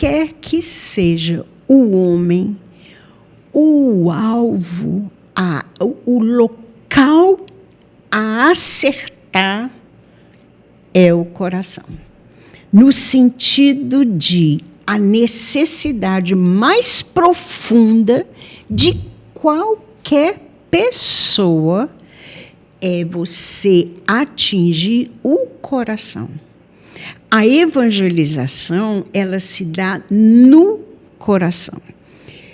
quer que seja o homem, o alvo, o local a acertar é o coração. No sentido de a necessidade mais profunda de qualquer pessoa é você atingir o coração. A evangelização, ela se dá no coração.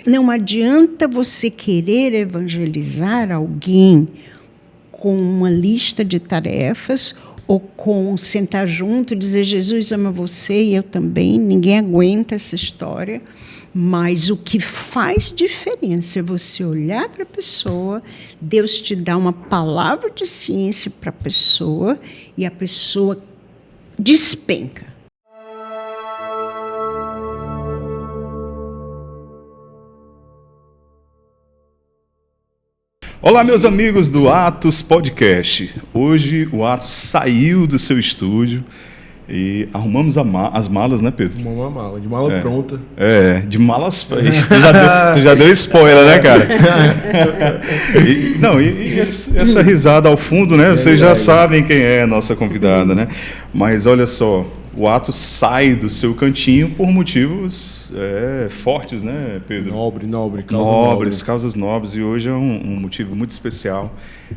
Não adianta você querer evangelizar alguém com uma lista de tarefas ou com sentar junto e dizer Jesus ama você e eu também. Ninguém aguenta essa história. Mas o que faz diferença é você olhar para a pessoa, Deus te dá uma palavra de ciência para a pessoa e a pessoa despenca. Olá, meus amigos do Atos Podcast. Hoje o Atos saiu do seu estúdio e arrumamos as malas, né, Pedro? Arrumamos a mala, de mala pronta. De malas... Tu já deu spoiler, né, cara? E essa risada ao fundo, né? Vocês já sabem quem é a nossa convidada, né? Mas olha só, o Atos sai do seu cantinho por motivos fortes, né, Pedro? Causas nobres. E hoje é um motivo muito especial,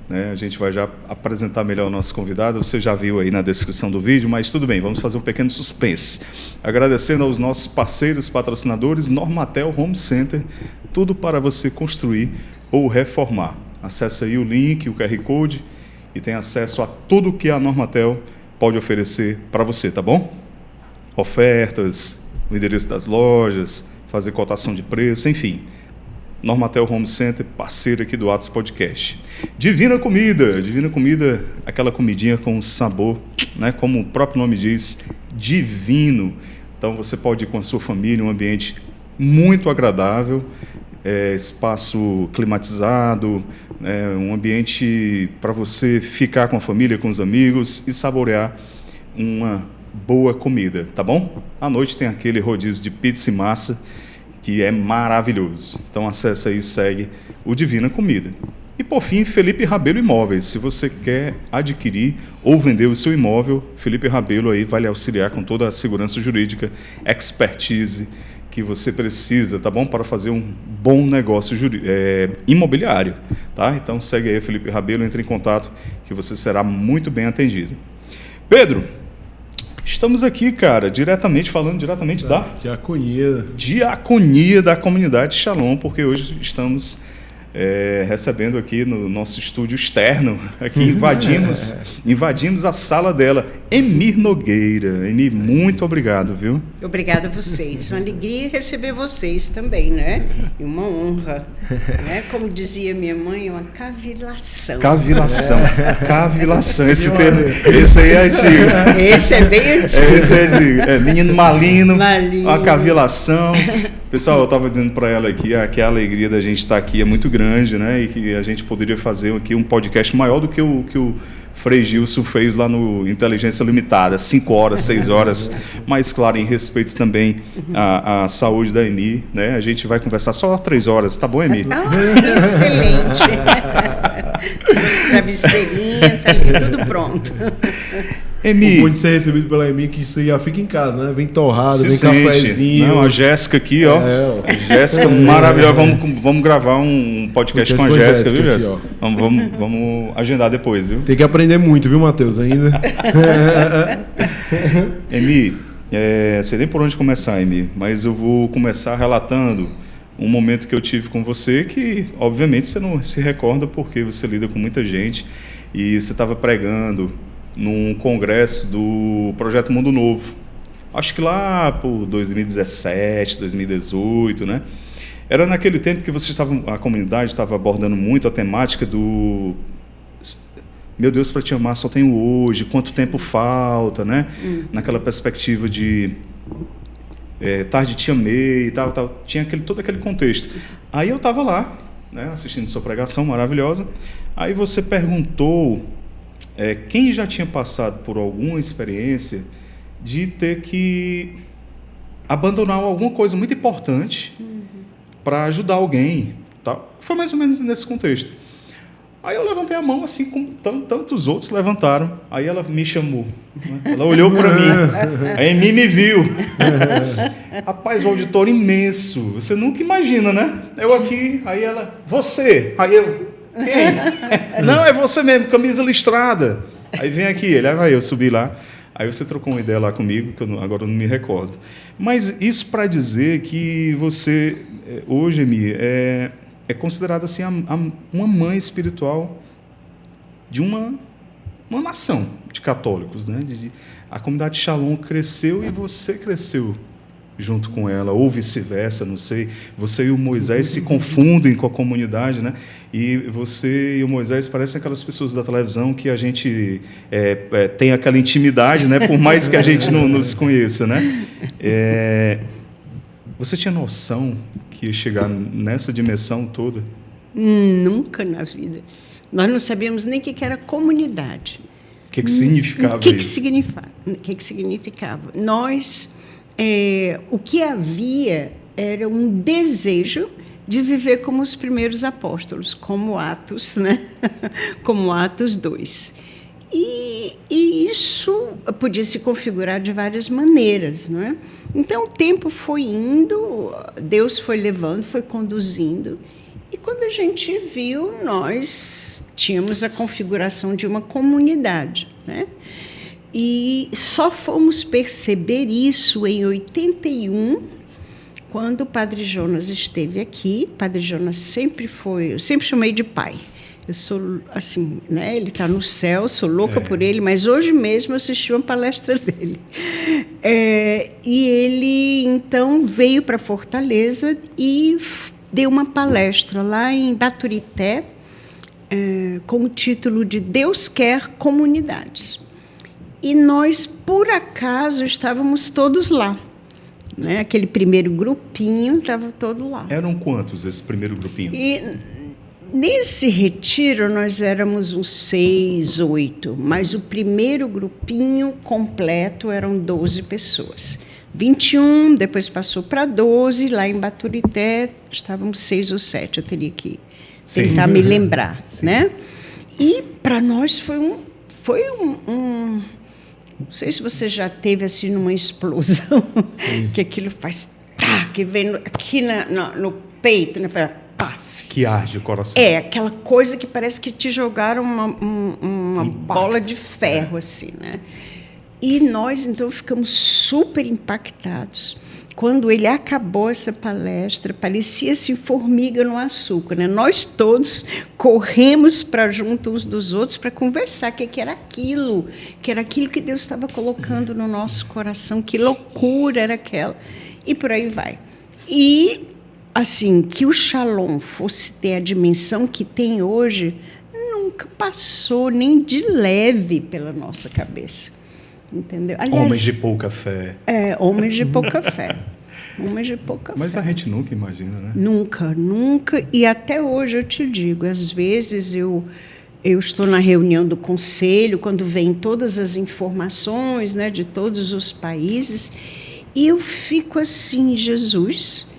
né? A gente vai já apresentar melhor o nosso convidado. Você já viu aí na descrição do vídeo, mas tudo bem, vamos fazer um pequeno suspense. Agradecendo aos nossos parceiros, patrocinadores, Normatel Home Center, tudo para você construir ou reformar. Acesse aí o link, o QR Code e tem acesso a tudo que a Normatel pode oferecer para você, tá bom? Ofertas, o endereço das lojas, fazer cotação de preço, enfim. Normatel Home Center, parceiro aqui do Atos Podcast. Divina Comida, aquela comidinha com sabor, né? Como o próprio nome diz, divino. Então você pode ir com a sua família, um ambiente muito agradável, espaço climatizado, um ambiente para você ficar com a família, com os amigos e saborear uma boa comida, tá bom? À noite tem aquele rodízio de pizza e massa que é maravilhoso. Então acessa aí e segue o Divina Comida. E por fim, Felipe Rabelo Imóveis. Se você quer adquirir ou vender o seu imóvel, Felipe Rabelo aí vai lhe auxiliar com toda a segurança jurídica, expertise que você precisa, tá bom? Para fazer um bom negócio imobiliário, tá? Então segue aí, Felipe Rabelo, entre em contato que você será muito bem atendido. Pedro, estamos aqui, cara, falando diretamente da Diaconia da Comunidade Shalom, porque hoje estamos recebendo aqui no nosso estúdio externo, aqui invadimos a sala dela, Emi Nogueira. Emi, muito obrigado, viu? Obrigada a vocês, uma alegria receber vocês também, né? E uma honra, né? Como dizia minha mãe, uma cavilação. Cavilação, esse aí é antigo. Esse é bem antigo. Esse é antigo, menino malino, uma cavilação. Pessoal, eu estava dizendo para ela aqui que a alegria da gente estar aqui é muito grande, né? E que a gente poderia fazer aqui um podcast maior do que o Frei Gilson fez lá no Inteligência Limitada, 5 horas, 6 horas. Mas, claro, em respeito também à saúde da Emi, né? A gente vai conversar só 3 horas, tá bom, Emi? Excelente. Os travesseirinhos, tá ali, tudo pronto. Emi. O bom de ser recebido pela Emi que você já fica em casa, né? Vem torrada, vem cafezinho. Não, a Jéssica aqui, ó. A Jéssica maravilhosa. Vamos gravar um podcast com a Jéssica, viu, Jéssica? Vamos agendar depois, viu? Tem que aprender muito, viu, Matheus, ainda? Emi, sei nem por onde começar, Emi, mas eu vou começar relatando um momento que eu tive com você que, obviamente, você não se recorda porque você lida com muita gente e você estava pregando num congresso do Projeto Mundo Novo. Acho que lá por 2017, 2018, né? Era naquele tempo que a comunidade estava abordando muito a temática do meu Deus, para te amar só tenho hoje, quanto tempo falta, né? Naquela perspectiva de tarde te amei e tal. Tinha todo aquele contexto. Aí eu estava lá, né, assistindo sua pregação maravilhosa. Aí você perguntou quem já tinha passado por alguma experiência de ter que abandonar alguma coisa muito importante para ajudar alguém. Tá? Foi mais ou menos nesse contexto. Aí eu levantei a mão, assim como tantos outros levantaram. Aí ela me chamou. Né? Ela olhou para mim. A Emi me viu. Rapaz, o auditório imenso. Você nunca imagina, né? Eu aqui, aí ela, você. Aí eu, quem? Não, é você mesmo, camisa listrada. Aí vem aqui, ele, aí eu subi lá. Aí você trocou uma ideia lá comigo, que agora eu não me recordo. Mas isso para dizer que você, hoje, Emi, é considerada assim uma mãe espiritual de uma nação de católicos, né? A comunidade Shalom cresceu e você cresceu junto com ela, ou vice-versa, não sei. Você e o Moisés se confundem com a comunidade, né? E você e o Moisés parecem aquelas pessoas da televisão que a gente tem aquela intimidade, né? Por mais que a gente não se conheça, né? Você tinha noção que ia chegar nessa dimensão toda? Nunca na vida. Nós não sabíamos nem o que era comunidade. O que significava isso? O que significava? Nós, o que havia era um desejo de viver como os primeiros apóstolos, como Atos, né? Como Atos 2. E isso podia se configurar de várias maneiras, não é? Então, o tempo foi indo, Deus foi levando, foi conduzindo, e quando a gente viu, nós tínhamos a configuração de uma comunidade, né? E só fomos perceber isso em 81, quando o Padre Jonas esteve aqui. O Padre Jonas sempre foi, eu sempre chamei de pai. Eu sou assim, né? Ele está no céu, sou louca por ele, mas hoje mesmo eu assisti uma palestra dele. E ele, então, veio para Fortaleza e deu uma palestra lá em Baturité, com o título de Deus Quer Comunidades. E nós, por acaso, estávamos todos lá. Né? Aquele primeiro grupinho estava todo lá. Eram quantos esse primeiro grupinho? Nesse retiro, nós éramos uns 6, 8, mas o primeiro grupinho completo eram 12 pessoas. 21, depois passou para 12, lá em Baturité estávamos 6 ou 7, eu teria que tentar me lembrar. Né? E para nós foi um... Não sei se você já teve assim numa explosão, que aquilo faz... que vem aqui no peito, né? Paf. Que arde o coração. Aquela coisa que parece que te jogaram uma bola de ferro, assim, né? E nós, então, ficamos super impactados. Quando ele acabou essa palestra, parecia assim, formiga no açúcar, né? Nós todos corremos para junto uns dos outros para conversar, que era aquilo que Deus estava colocando no nosso coração, que loucura era aquela. E por aí vai. E assim, que o Shalom fosse ter a dimensão que tem hoje, nunca passou nem de leve pela nossa cabeça. Entendeu? Aliás, homens de pouca fé. Homens de pouca fé. Homens de pouca Mas fé. a gente nunca imagina, né? Nunca. E até hoje eu te digo, às vezes eu estou na reunião do conselho, quando vêm todas as informações, né, de todos os países, e eu fico assim, Jesus...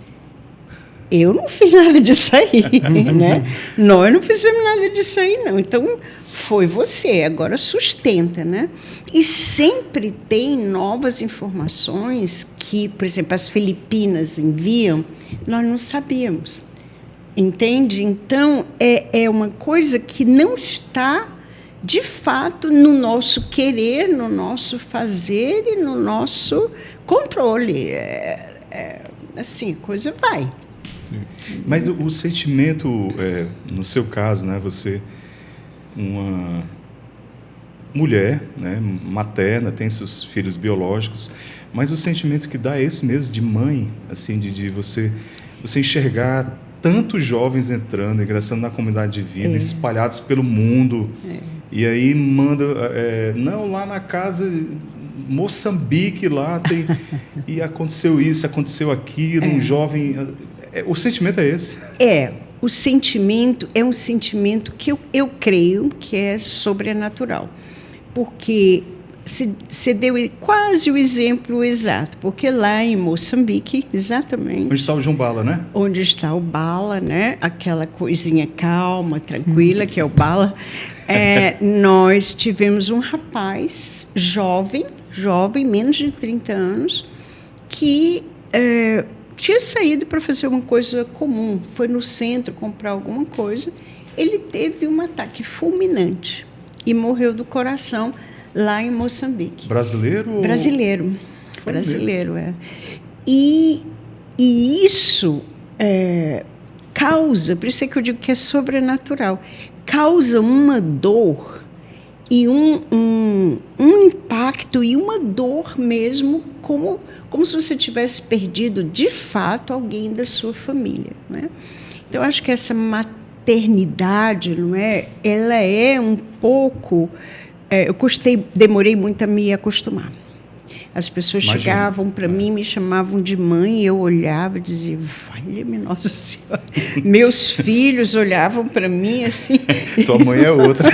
Eu não fiz nada disso aí, né? Nós não fizemos nada disso aí, não. Então, foi você, agora sustenta, né? E sempre tem novas informações que, por exemplo, as Filipinas enviam, nós não sabíamos. Entende? Então, é uma coisa que não está, de fato, no nosso querer, no nosso fazer e no nosso controle. Assim, a coisa vai. Mas o sentimento, no seu caso, né, você, uma mulher, né, materna, tem seus filhos biológicos, mas o sentimento que dá é esse mesmo de mãe, assim, de você enxergar tantos jovens entrando, ingressando na comunidade de vida, espalhados pelo mundo, e aí manda, não, lá na casa... Moçambique, lá tem... e aconteceu isso, aconteceu aquilo, um jovem... O sentimento é esse? O sentimento é um sentimento que eu creio que é sobrenatural. Porque você deu quase o exemplo exato, porque lá em Moçambique, exatamente... Onde está o Jumbala, né? Onde está o Bala, né? Aquela coisinha calma, tranquila, que é o Bala. Nós tivemos um rapaz jovem, menos de 30 anos, que tinha saído para fazer uma coisa comum, foi no centro comprar alguma coisa, ele teve um ataque fulminante e morreu do coração lá em Moçambique. Brasileiro? Brasileiro, E isso causa, por isso é que eu digo que é sobrenatural, causa uma dor e um impacto e uma dor mesmo, como se você tivesse perdido, de fato, alguém da sua família. Não é? Então, eu acho que essa maternidade, não é? Ela é um pouco... demorei muito a me acostumar. As pessoas chegavam para mim, me chamavam de mãe, e eu olhava e dizia, valha-me Nossa Senhora. Meus filhos olhavam para mim assim... Tua mãe é outra.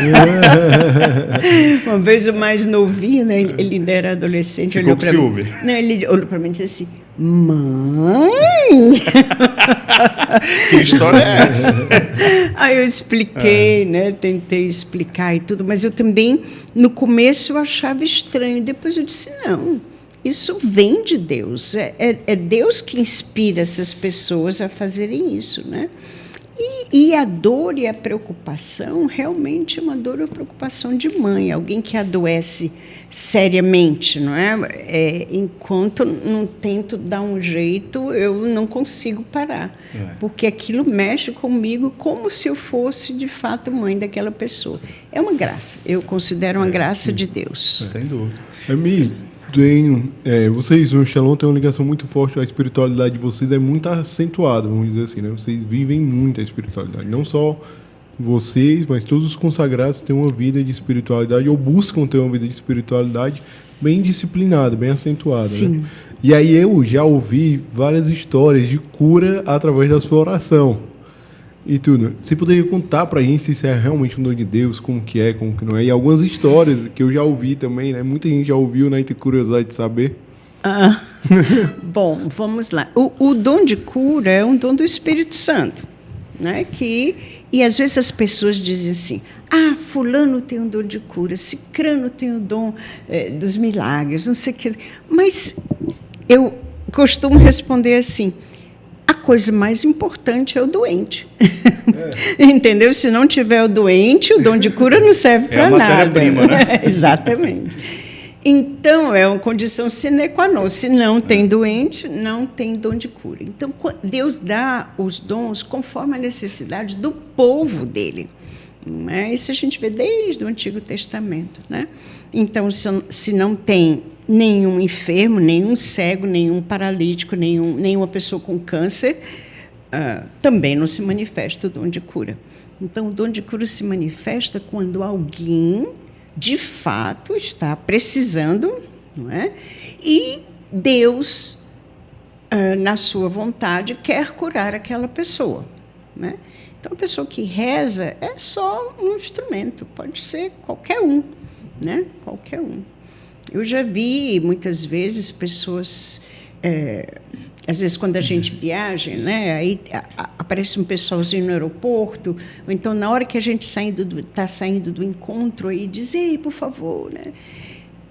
Uma vez o mais novinho, né, ele ainda era adolescente, ficou com ciúme. Não, ele olhou para mim e disse assim, mãe? Que história é essa? Aí eu expliquei, né, tentei explicar e tudo, mas eu também, no começo, eu achava estranho. Depois eu disse, não, isso vem de Deus. É Deus que inspira essas pessoas a fazerem isso, né? E a dor e a preocupação, realmente é uma dor e uma preocupação de mãe, alguém que adoece seriamente, não é? Enquanto não tento dar um jeito, eu não consigo parar, porque aquilo mexe comigo como se eu fosse, de fato, mãe daquela pessoa. É uma graça, eu considero uma graça de Deus. Sem dúvida. Vocês, o Shalom, tem uma ligação muito forte, a espiritualidade de vocês é muito acentuada, vamos dizer assim, né? Vocês vivem muito a espiritualidade, não só vocês, mas todos os consagrados têm uma vida de espiritualidade ou buscam ter uma vida de espiritualidade bem disciplinada, bem acentuada. Sim. Né? E aí eu já ouvi várias histórias de cura através da sua oração e tudo. Você poderia contar pra gente se isso é realmente um dom de Deus, como que não é? E algumas histórias que eu já ouvi também, né? Muita gente já ouviu, né? E tem curiosidade de saber. Bom, vamos lá. O dom de cura é um dom do Espírito Santo, né? E às vezes as pessoas dizem assim, fulano tem um dom de cura, cicrano tem o dom dos milagres, não sei o que. Mas eu costumo responder assim, a coisa mais importante é o doente. Entendeu? Se não tiver o doente, o dom de cura não serve para nada. É a matéria-prima, né? Exatamente. Então, é uma condição sine qua non. Se não tem doente, não tem dom de cura. Então, Deus dá os dons conforme a necessidade do povo dele. Isso a gente vê desde o Antigo Testamento, né? Então, se não tem nenhum enfermo, nenhum cego, nenhum paralítico, nenhuma pessoa com câncer, também não se manifesta o dom de cura. Então, o dom de cura se manifesta quando alguém, de fato, está precisando, não é? E Deus, na sua vontade, quer curar aquela pessoa, né? Então, a pessoa que reza é só um instrumento, pode ser qualquer um, né? Qualquer um. Eu já vi, muitas vezes, pessoas... às vezes, quando a gente viaja, né, aí aparece um pessoalzinho no aeroporto, ou então, na hora que a gente está saindo do encontro, aí diz, ei, por favor. Né?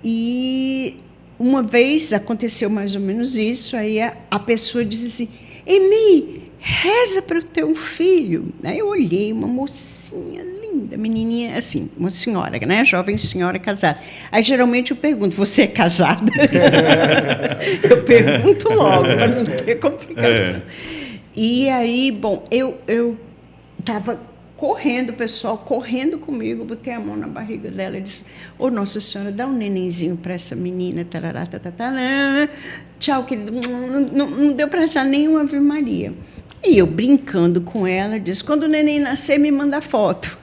E uma vez aconteceu mais ou menos isso, aí a pessoa disse assim, Emi, reza para eu ter um filho. Aí eu olhei, uma mocinha linda, menininha, assim, uma senhora, né? Jovem senhora casada. Aí, geralmente, eu pergunto, você é casada? Eu pergunto logo, para não ter complicação. E aí, bom, eu estava correndo, o pessoal correndo comigo, botei a mão na barriga dela e disse, Nossa Senhora, dá um nenenzinho para essa menina, tarará, tatatá, tchau, querido. Não deu para rezar nenhuma Ave Maria. E eu, brincando com ela, disse, quando o neném nascer, me manda foto.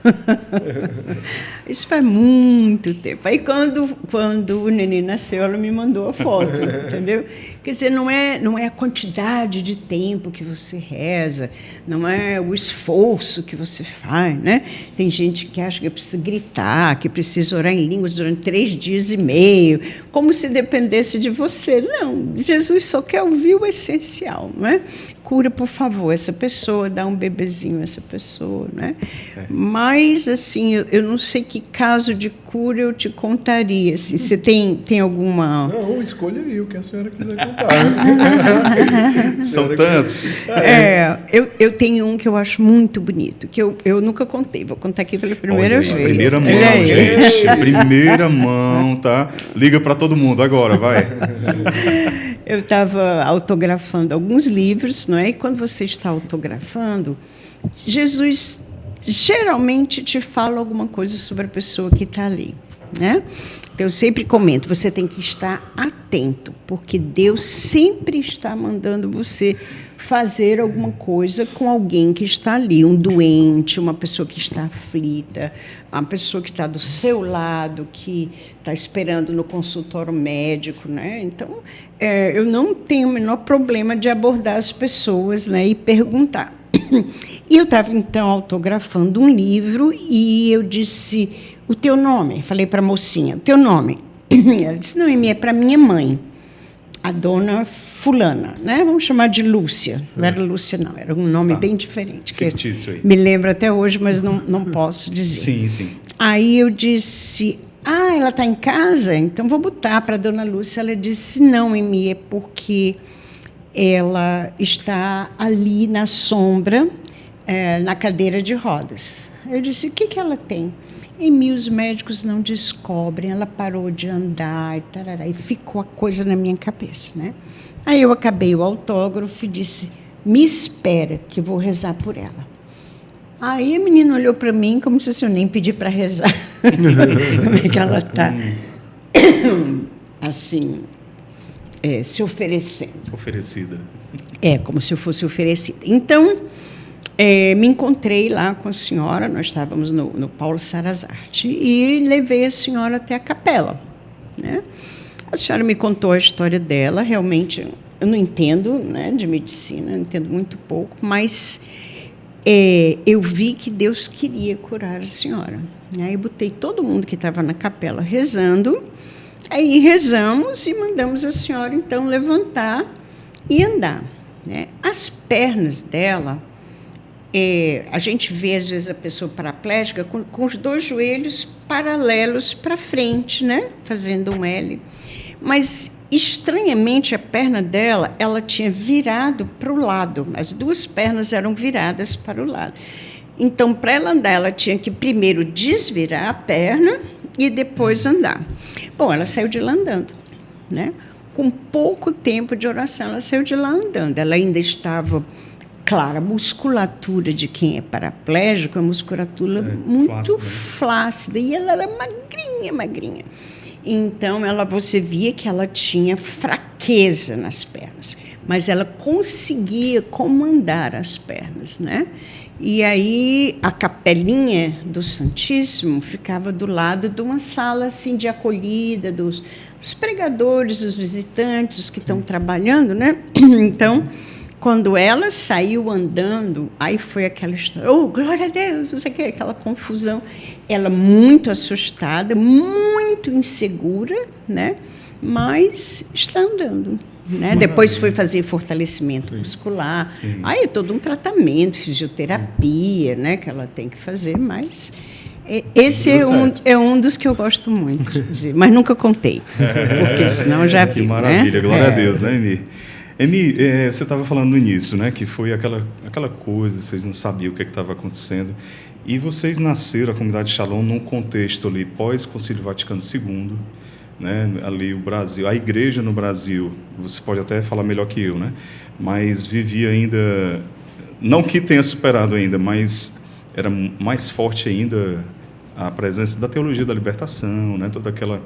Isso faz muito tempo. Aí, quando o neném nasceu, ela me mandou a foto, entendeu? Quer dizer, não é a quantidade de tempo que você reza, não é o esforço que você faz, né? Tem gente que acha que precisa gritar, que precisa orar em línguas durante 3 dias e meio, como se dependesse de você. Não, Jesus só quer ouvir o essencial, não é? Cura, por favor, essa pessoa, dá um bebezinho a essa pessoa, né? Mas, assim, eu não sei que caso de cura eu te contaria. Assim, você tem alguma... Não, escolha aí o que a senhora quiser contar. São tantos. Eu tenho um que eu acho muito bonito, que eu nunca contei. Vou contar aqui pela primeira vez. Primeira mão, gente. Primeira mão, tá? Liga para todo mundo agora, vai. Eu estava autografando alguns livros, não é? E quando você está autografando, Jesus geralmente te fala alguma coisa sobre a pessoa que está ali, né? Então, eu sempre comento, você tem que estar atento, porque Deus sempre está mandando você fazer alguma coisa com alguém que está ali, um doente, uma pessoa que está aflita, uma pessoa que está do seu lado, que está esperando no consultório médico, né? Então, eu não tenho o menor problema de abordar as pessoas, né, e perguntar. E eu estava, então, autografando um livro e eu disse, o teu nome? Falei para a mocinha, o teu nome? Ela disse, não, é para minha mãe, a dona fulana, né? Vamos chamar de Lúcia. Não era Lúcia, não, era um nome bem diferente. Fictício aí. Me lembro até hoje, mas não posso dizer. Sim, sim. Aí eu disse, ela está em casa? Então vou botar para a dona Lúcia. Ela disse, não, Emi, é porque ela está ali na sombra, na cadeira de rodas. Eu disse, o que ela tem? Emi, os médicos não descobrem, ela parou de andar, e ficou a coisa na minha cabeça, né? Aí eu acabei o autógrafo e disse, me espera que eu vou rezar por ela. Aí a menina olhou para mim como se eu nem pedi para rezar. Como é que ela está, assim, se oferecendo. Oferecida. Como se eu fosse oferecida. Então, me encontrei lá com a senhora, nós estávamos no Paulo Sarazarte, e levei a senhora até a capela, né? A senhora me contou a história dela, realmente eu não entendo, né, de medicina, eu entendo muito pouco, mas eu vi que Deus queria curar a senhora. Aí botei todo mundo que estava na capela rezando, aí rezamos e mandamos a senhora, então, levantar e andar, né? As pernas dela, a gente vê, às vezes, a pessoa paraplégica com os 2 joelhos paralelos para frente, né? Fazendo um L. Mas, estranhamente, a perna dela, ela tinha virado para o lado. As 2 pernas eram viradas para o lado. Então, para ela andar, ela tinha que primeiro desvirar a perna e depois andar. Bom, ela saiu de lá andando, né? Com pouco tempo de oração, ela saiu de lá andando. Ela ainda estava... Claro, a musculatura de quem é paraplégico é uma musculatura muito flácida. E ela era magrinha. Então, você via que ela tinha fraqueza nas pernas. Mas ela conseguia comandar as pernas, né? E aí, a capelinha do Santíssimo ficava do lado de uma sala assim, de acolhida dos pregadores, dos visitantes, os que estão trabalhando, né? Então... Quando ela saiu andando, aí foi aquela história, glória a Deus, não sei o que, aquela confusão. Ela muito assustada, muito insegura, né? Mas está andando, né? Depois foi fazer fortalecimento muscular. Sim. Aí é todo um tratamento, fisioterapia, né? Que ela tem que fazer, mas... Esse é um dos que eu gosto muito, mas nunca contei, porque senão já vi. Que maravilha, né? Glória a Deus, né, Emi? Emi, você estava falando no início, né, que foi aquela coisa, vocês não sabiam o que estava acontecendo, e vocês nasceram, a comunidade Shalom, num contexto ali pós-Concílio Vaticano II, né, ali o Brasil, a igreja no Brasil, você pode até falar melhor que eu, né, mas vivia ainda, não que tenha superado ainda, mas era mais forte ainda a presença da teologia da libertação, né, toda aquela...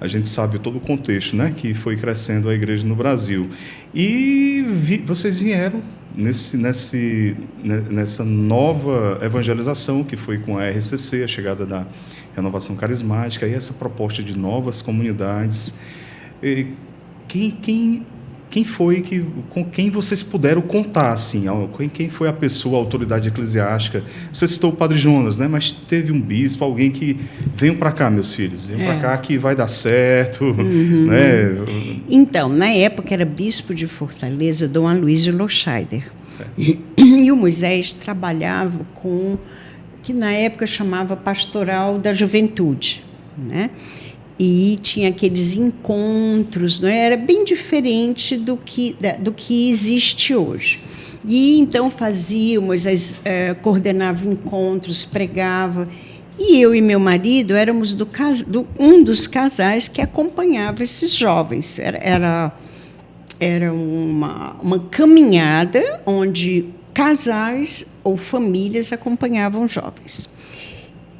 A gente sabe todo o contexto, né, que foi crescendo a igreja no Brasil. E vocês vieram nessa nova evangelização, que foi com a RCC, a chegada da renovação carismática, e essa proposta de novas comunidades. Quem com quem vocês puderam contar, assim, quem foi a pessoa, a autoridade eclesiástica? Você citou o Padre Jonas, né? Mas teve um bispo, alguém que venham para cá, meus filhos, venham para cá que vai dar certo, né? Então, na época era bispo de Fortaleza, Dom Aloysio Loscheider. E o Moisés trabalhava com que na época chamava Pastoral da Juventude, né? E tinha aqueles encontros, não é? Era bem diferente do que existe hoje. E então fazia, Moisés coordenava encontros, pregava. E eu e meu marido éramos um dos casais que acompanhava esses jovens. Era uma caminhada onde casais ou famílias acompanhavam jovens.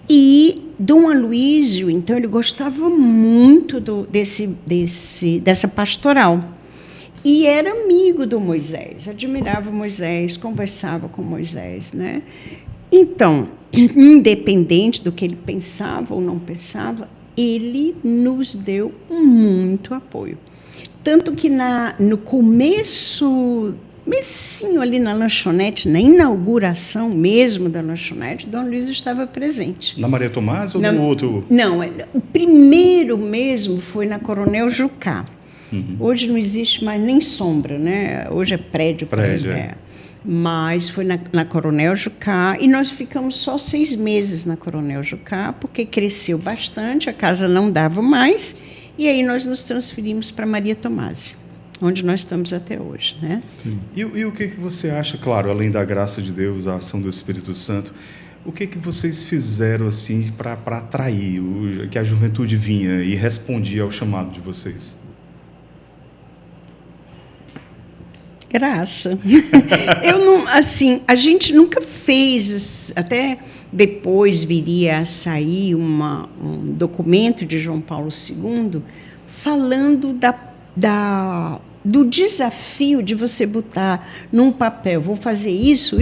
E Dom Aloysio, então, ele gostava muito dessa pastoral. E era amigo do Moisés, admirava Moisés, conversava com Moisés, né? Então, independente do que ele pensava ou não pensava, ele nos deu muito apoio. Tanto que no comecinho ali na lanchonete, na inauguração mesmo da lanchonete, Dom Aloysio estava presente. Na Maria Tomás ou no outro? Não, o primeiro mesmo foi na Coronel Jucá. Hoje não existe mais nem sombra, né? Hoje é prédio. Mas foi na Coronel Jucá e nós ficamos só 6 meses na Coronel Jucá, porque cresceu bastante, a casa não dava mais, e aí nós nos transferimos para Maria Tomás, onde nós estamos até hoje, né? E o que você acha, claro, além da graça de Deus, a ação do Espírito Santo, o que vocês fizeram assim para atrair que a juventude vinha e respondia ao chamado de vocês? Graça. A gente nunca fez, até depois viria a sair um documento de João Paulo II falando do desafio de você botar num papel, vou fazer isso,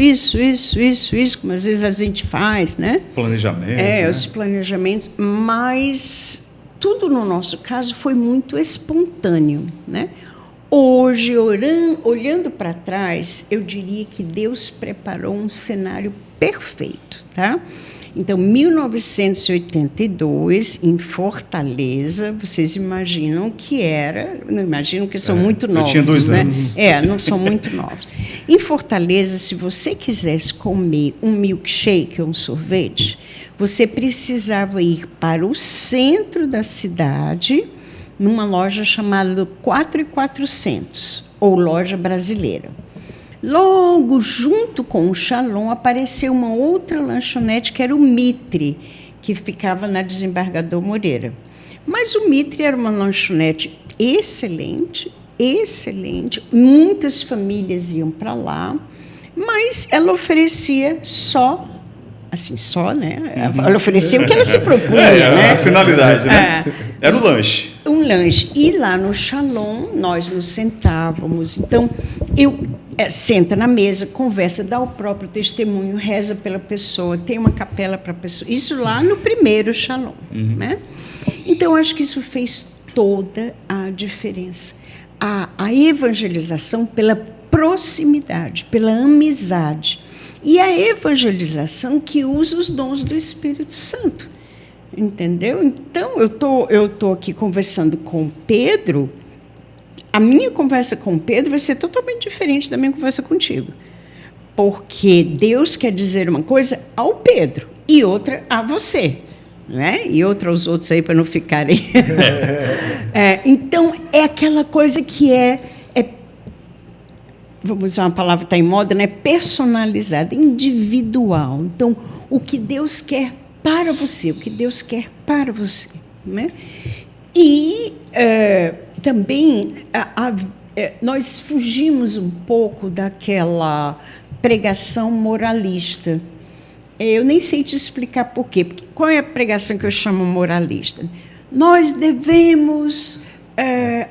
como às vezes a gente faz, né? Planejamento. Né? Os planejamentos, mas tudo no nosso caso foi muito espontâneo, né? Hoje, olhando para trás, eu diria que Deus preparou um cenário perfeito, tá? Então, 1982, em Fortaleza, vocês imaginam que era... Não imaginam que são muito novos, eu tinha 2 anos. Não são muito novos. Em Fortaleza, se você quisesse comer um milkshake ou um sorvete, você precisava ir para o centro da cidade, numa loja chamada 4.400, ou Loja Brasileira. Logo, junto com o Shalom, apareceu uma outra lanchonete, que era o Mitre, que ficava na Desembargador Moreira. Mas o Mitre era uma lanchonete excelente, muitas famílias iam para lá, mas ela oferecia né? Ela oferecia o que ela se propunha, né? A finalidade, né? Era o lanche. Um lanche. E lá no Shalom, nós nos sentávamos. Então, senta na mesa, conversa, dá o próprio testemunho, reza pela pessoa, tem uma capela para a pessoa. Isso lá no primeiro Shalom, né? Então, acho que isso fez toda a diferença. A evangelização pela proximidade, pela amizade. E a evangelização que usa os dons do Espírito Santo. Entendeu? Então, eu tô aqui conversando com Pedro. A minha conversa com Pedro vai ser totalmente diferente da minha conversa contigo. Porque Deus quer dizer uma coisa ao Pedro e outra a você. Né? E outra aos outros aí, para não ficarem... Então, é aquela coisa que vamos usar uma palavra que está em moda, né? Personalizada, individual. Então, o que Deus quer para você, né? E também nós fugimos um pouco daquela pregação moralista. Eu nem sei te explicar por quê. Porque qual é a pregação que eu chamo moralista? Nós devemos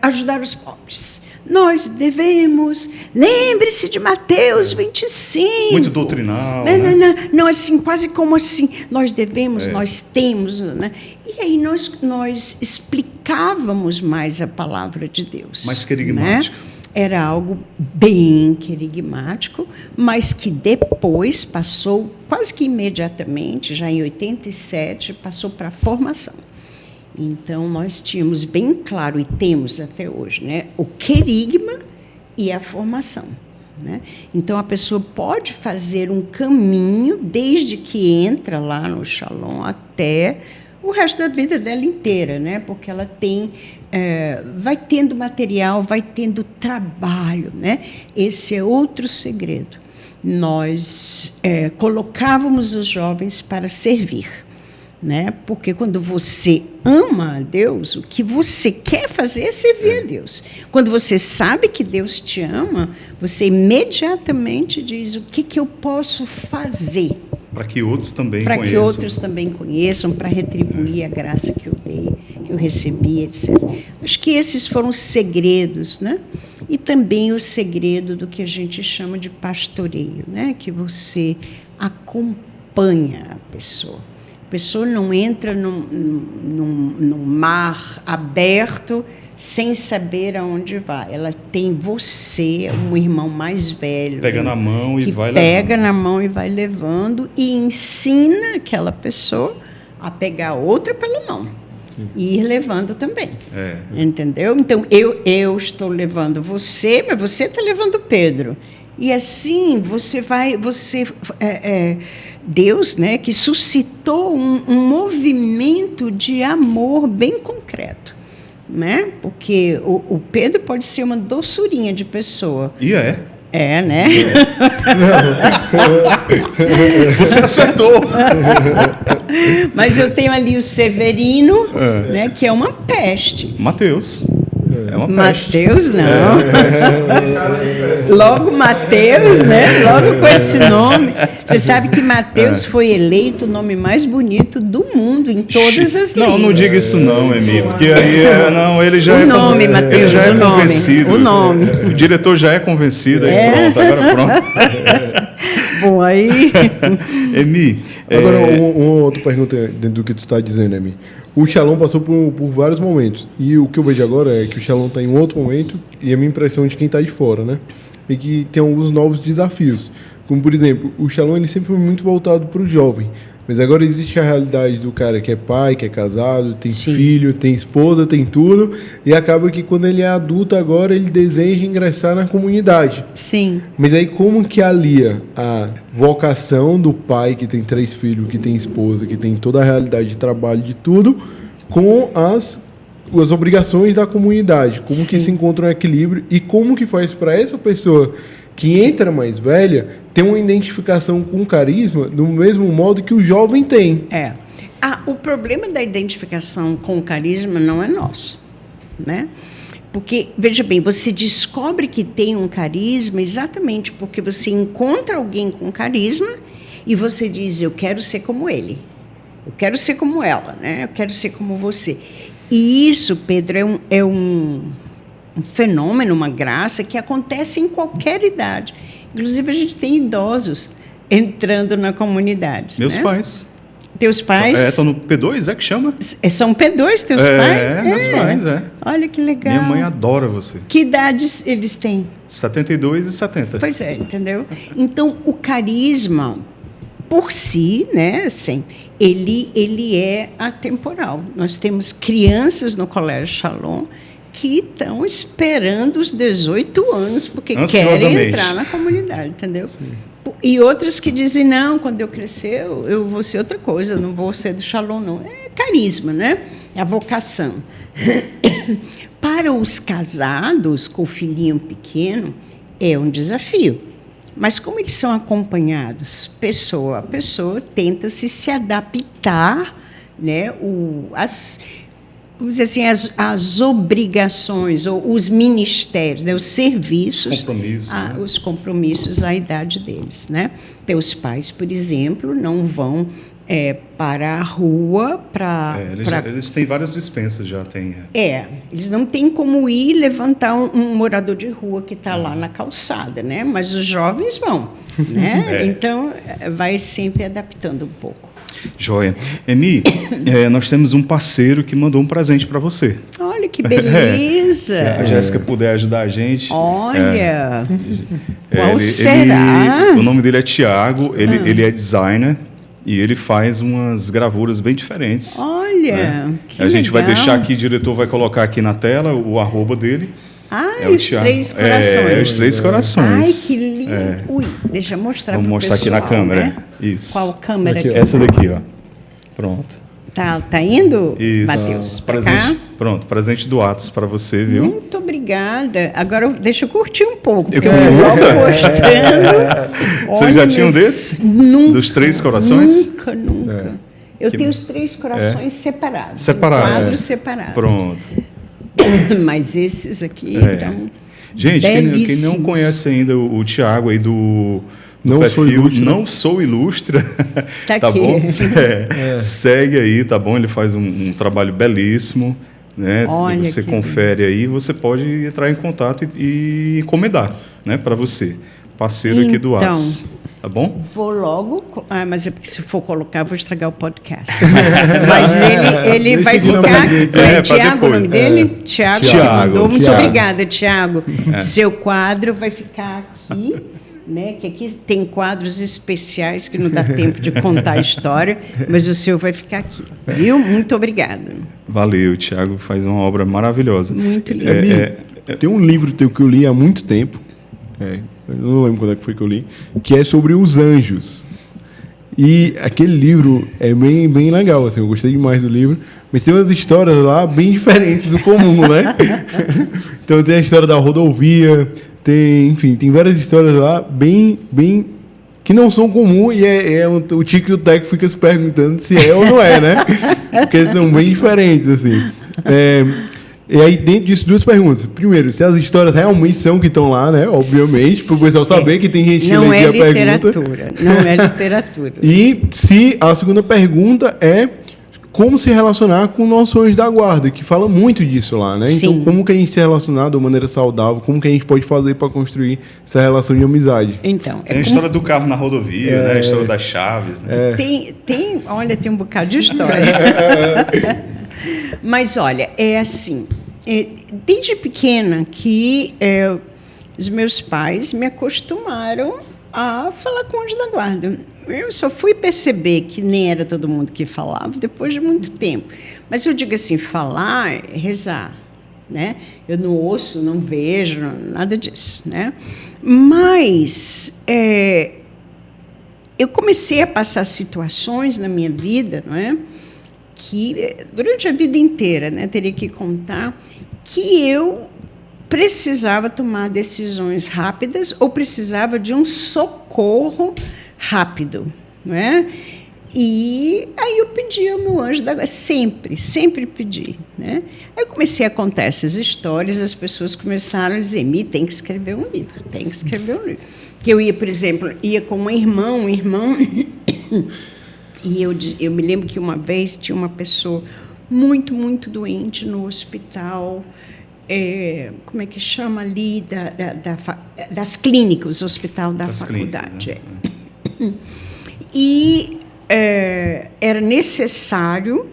ajudar os pobres. Nós devemos... Lembre-se de Mateus 25. Muito doutrinal. Não, assim, quase como assim. Nós devemos, nós temos. Né? E aí nós explicávamos mais a palavra de Deus. Mais querigmático. Né? era algo bem querigmático, mas que depois passou, quase que imediatamente, já em 87, passou para a formação. Então, nós tínhamos bem claro, e temos até hoje, né, o querigma e a formação. Né? Então, a pessoa pode fazer um caminho, desde que entra lá no Shalom, até o resto da vida dela inteira, né? Porque ela tem, vai tendo material, vai tendo trabalho. Né? Esse é outro segredo. Nós colocávamos os jovens para servir. Né? Porque quando você ama a Deus, o que você quer fazer é servir a Deus. Quando você sabe que Deus te ama, você imediatamente diz: o que eu posso fazer? Para que outros também conheçam. Para que outros também conheçam, para retribuir a graça que eu dei, que eu recebi, etc. Acho que esses foram os segredos, né? E também o segredo do que a gente chama de pastoreio, né? Que você acompanha a pessoa. A pessoa não entra num mar aberto sem saber aonde vai. Ela tem você, um irmão mais velho. Pega na mão e vai levando. Pega na mão e vai levando e ensina aquela pessoa a pegar outra pela mão. E ir levando também. Entendeu? Então, eu estou levando você, mas você está levando o Pedro. E assim, Deus, né, que suscitou um movimento de amor bem concreto. Né? Porque o Pedro pode ser uma doçurinha de pessoa. E é. É, né? Você acertou. Mas eu tenho ali o Severino, né, que é uma peste. Mateus. É uma peste. Mateus, não. Logo Mateus, né? Logo com esse nome. Você sabe que Mateus foi eleito o nome mais bonito do mundo em todas as línguas. Não diga isso não, Emi, porque aí não, ele já Mateus, ele já é convencido. O nome. O diretor já é convencido, aí pronto, agora pronto. Bom, aí... Emi, agora uma outra pergunta dentro do que tu está dizendo, Emi. O Shalom passou por vários momentos. E o que eu vejo agora é que o Shalom está em outro momento, e a minha impressão de quem está de fora, né? É que tem alguns novos desafios. Como, por exemplo, o Shalom ele sempre foi muito voltado para o jovem. Mas agora existe a realidade do cara que é pai, que é casado, tem filho, tem esposa, tem tudo. E acaba que quando ele é adulto agora, ele deseja ingressar na comunidade. Sim. Mas aí como que alia a vocação do pai que tem 3 filhos, que tem esposa, que tem toda a realidade de trabalho, de tudo, com as obrigações da comunidade? Como que se encontra um equilíbrio e como que faz para essa pessoa que entra mais velha ter uma identificação com carisma do mesmo modo que o jovem tem? O problema da identificação com o carisma não é nosso, né? Porque, veja bem, você descobre que tem um carisma exatamente porque você encontra alguém com carisma e você diz: eu quero ser como ele, eu quero ser como ela, né? Eu quero ser como você. E isso, Pedro, é um fenômeno, uma graça que acontece em qualquer idade. Inclusive, a gente tem idosos entrando na comunidade. Meus pais. Teus pais? Estão no P2, é que chama? São P2 teus pais? Meus pais, Olha que legal. Minha mãe adora você. Que idade eles têm? 72 e 70. Pois é, entendeu? Então, o carisma, por si, né, assim, ele é atemporal. Nós temos crianças no Colégio Shalom que estão esperando os 18 anos porque querem entrar na comunidade, entendeu? Sim. E outras que dizem: não, quando eu crescer eu vou ser outra coisa, eu não vou ser do Shalom, não. É carisma, né? É a vocação. Para os casados com o filhinho pequeno, é um desafio. Mas como eles são acompanhados pessoa a pessoa, tenta-se se adaptar, né? Vamos dizer assim, as obrigações, ou os ministérios, né, os serviços, os compromissos à idade deles. Né? Teus pais, por exemplo, não vão para a rua para... Eles têm várias dispensas, já tem. Eles não têm como ir levantar um morador de rua que está lá na calçada, né? Mas os jovens vão. Né? Então, vai sempre adaptando um pouco. Joia. Emi, nós temos um parceiro que mandou um presente para você. Olha que beleza! Se a Jéssica puder ajudar a gente. Olha, qual será? O nome dele é Tiago, ele é designer e ele faz umas gravuras bem diferentes. Olha, que a gente legal. vai deixar aqui, o diretor vai colocar aqui na tela o arroba dele. Os Thiago. 3 corações. Os 3 corações. Ai, que lindo. Ui, deixa eu mostrar para o Vamos mostrar aqui na câmera. Né? Isso. Qual câmera? Aqui, Aqui? Essa daqui, ó. Pronto. Tá indo, Isso. Matheus? Pra Presente. cá? Pronto, presente do Atos para você, viu? Muito obrigada. Agora deixa eu curtir um pouco. Eu porque eu vou mostrando. Você Olha, já tinha um desse? Nunca. Dos 3 corações? Nunca. Eu tenho os 3 corações separados. Separados. Quadros separados. Pronto. Mas esses aqui, então... Gente, quem não belíssimos. conhece ainda o Tiago aí do Não perfil Sou Ilustre. Não Sou Ilustre, Tá tá aqui. bom? Segue aí, tá bom? Ele faz um trabalho belíssimo, né? Olha Você que confere aí, você pode entrar em contato e encomendar, né? Para você, parceiro aqui do Então. Atos, tá bom? Vou logo... mas é porque se for colocar, eu vou estragar o podcast. Mas ele vai aqui no ficar... meio. É pra Tiago o depois. nome dele? Tiago. Thiago. Muito Thiago. obrigada, Tiago. Seu quadro vai ficar aqui, né? Que aqui tem quadros especiais que não dá tempo de contar a história, mas o seu vai ficar aqui. Viu? Muito obrigada. Valeu, o Tiago faz uma obra maravilhosa. Muito lindo. Tem um livro teu que eu li há muito tempo, eu não lembro quando é que foi que eu li, que é sobre os anjos. E aquele livro é bem legal, assim, eu gostei demais do livro, mas tem umas histórias lá bem diferentes do comum, né? Então tem a história da rodovia, tem várias histórias lá bem que não são comuns e o Tico e o Teco ficam se perguntando se é ou não é, né? Porque são bem diferentes, assim. E aí, dentro disso, 2 perguntas. Primeiro, se as histórias realmente são que estão lá, né? Obviamente, para o pessoal saber que tem gente que lê aqui a pergunta. Não é literatura. E se a segunda pergunta é como se relacionar com o nosso anjo da guarda, que fala muito disso lá, né? Sim. Então, como que a gente se relacionar de uma maneira saudável, como que a gente pode fazer para construir essa relação de amizade? Então, Tem a história do carro na rodovia, né? A história das chaves, né? Olha, tem um bocado de história. Mas, olha, é assim, desde pequena que os meus pais me acostumaram a falar com o anjo da guarda. Eu só fui perceber que nem era todo mundo que falava depois de muito tempo. Mas eu digo assim, falar é rezar, né? Eu não ouço, não vejo, nada disso, né? Mas eu comecei a passar situações na minha vida, não é? Que durante a vida inteira, né, teria que contar, que eu precisava tomar decisões rápidas ou precisava de um socorro rápido, não é? E aí eu pedi ao meu anjo da guarda, sempre pedi, né? Aí eu comecei a contar essas histórias, as pessoas começaram a dizer, tem que escrever um livro, tem que escrever um livro. Que eu ia, por exemplo, com um irmão, e eu me lembro que uma vez tinha uma pessoa muito, muito doente no hospital, como é que chama ali, das clínicas, o hospital da faculdade. Clínicas, né? E era necessário,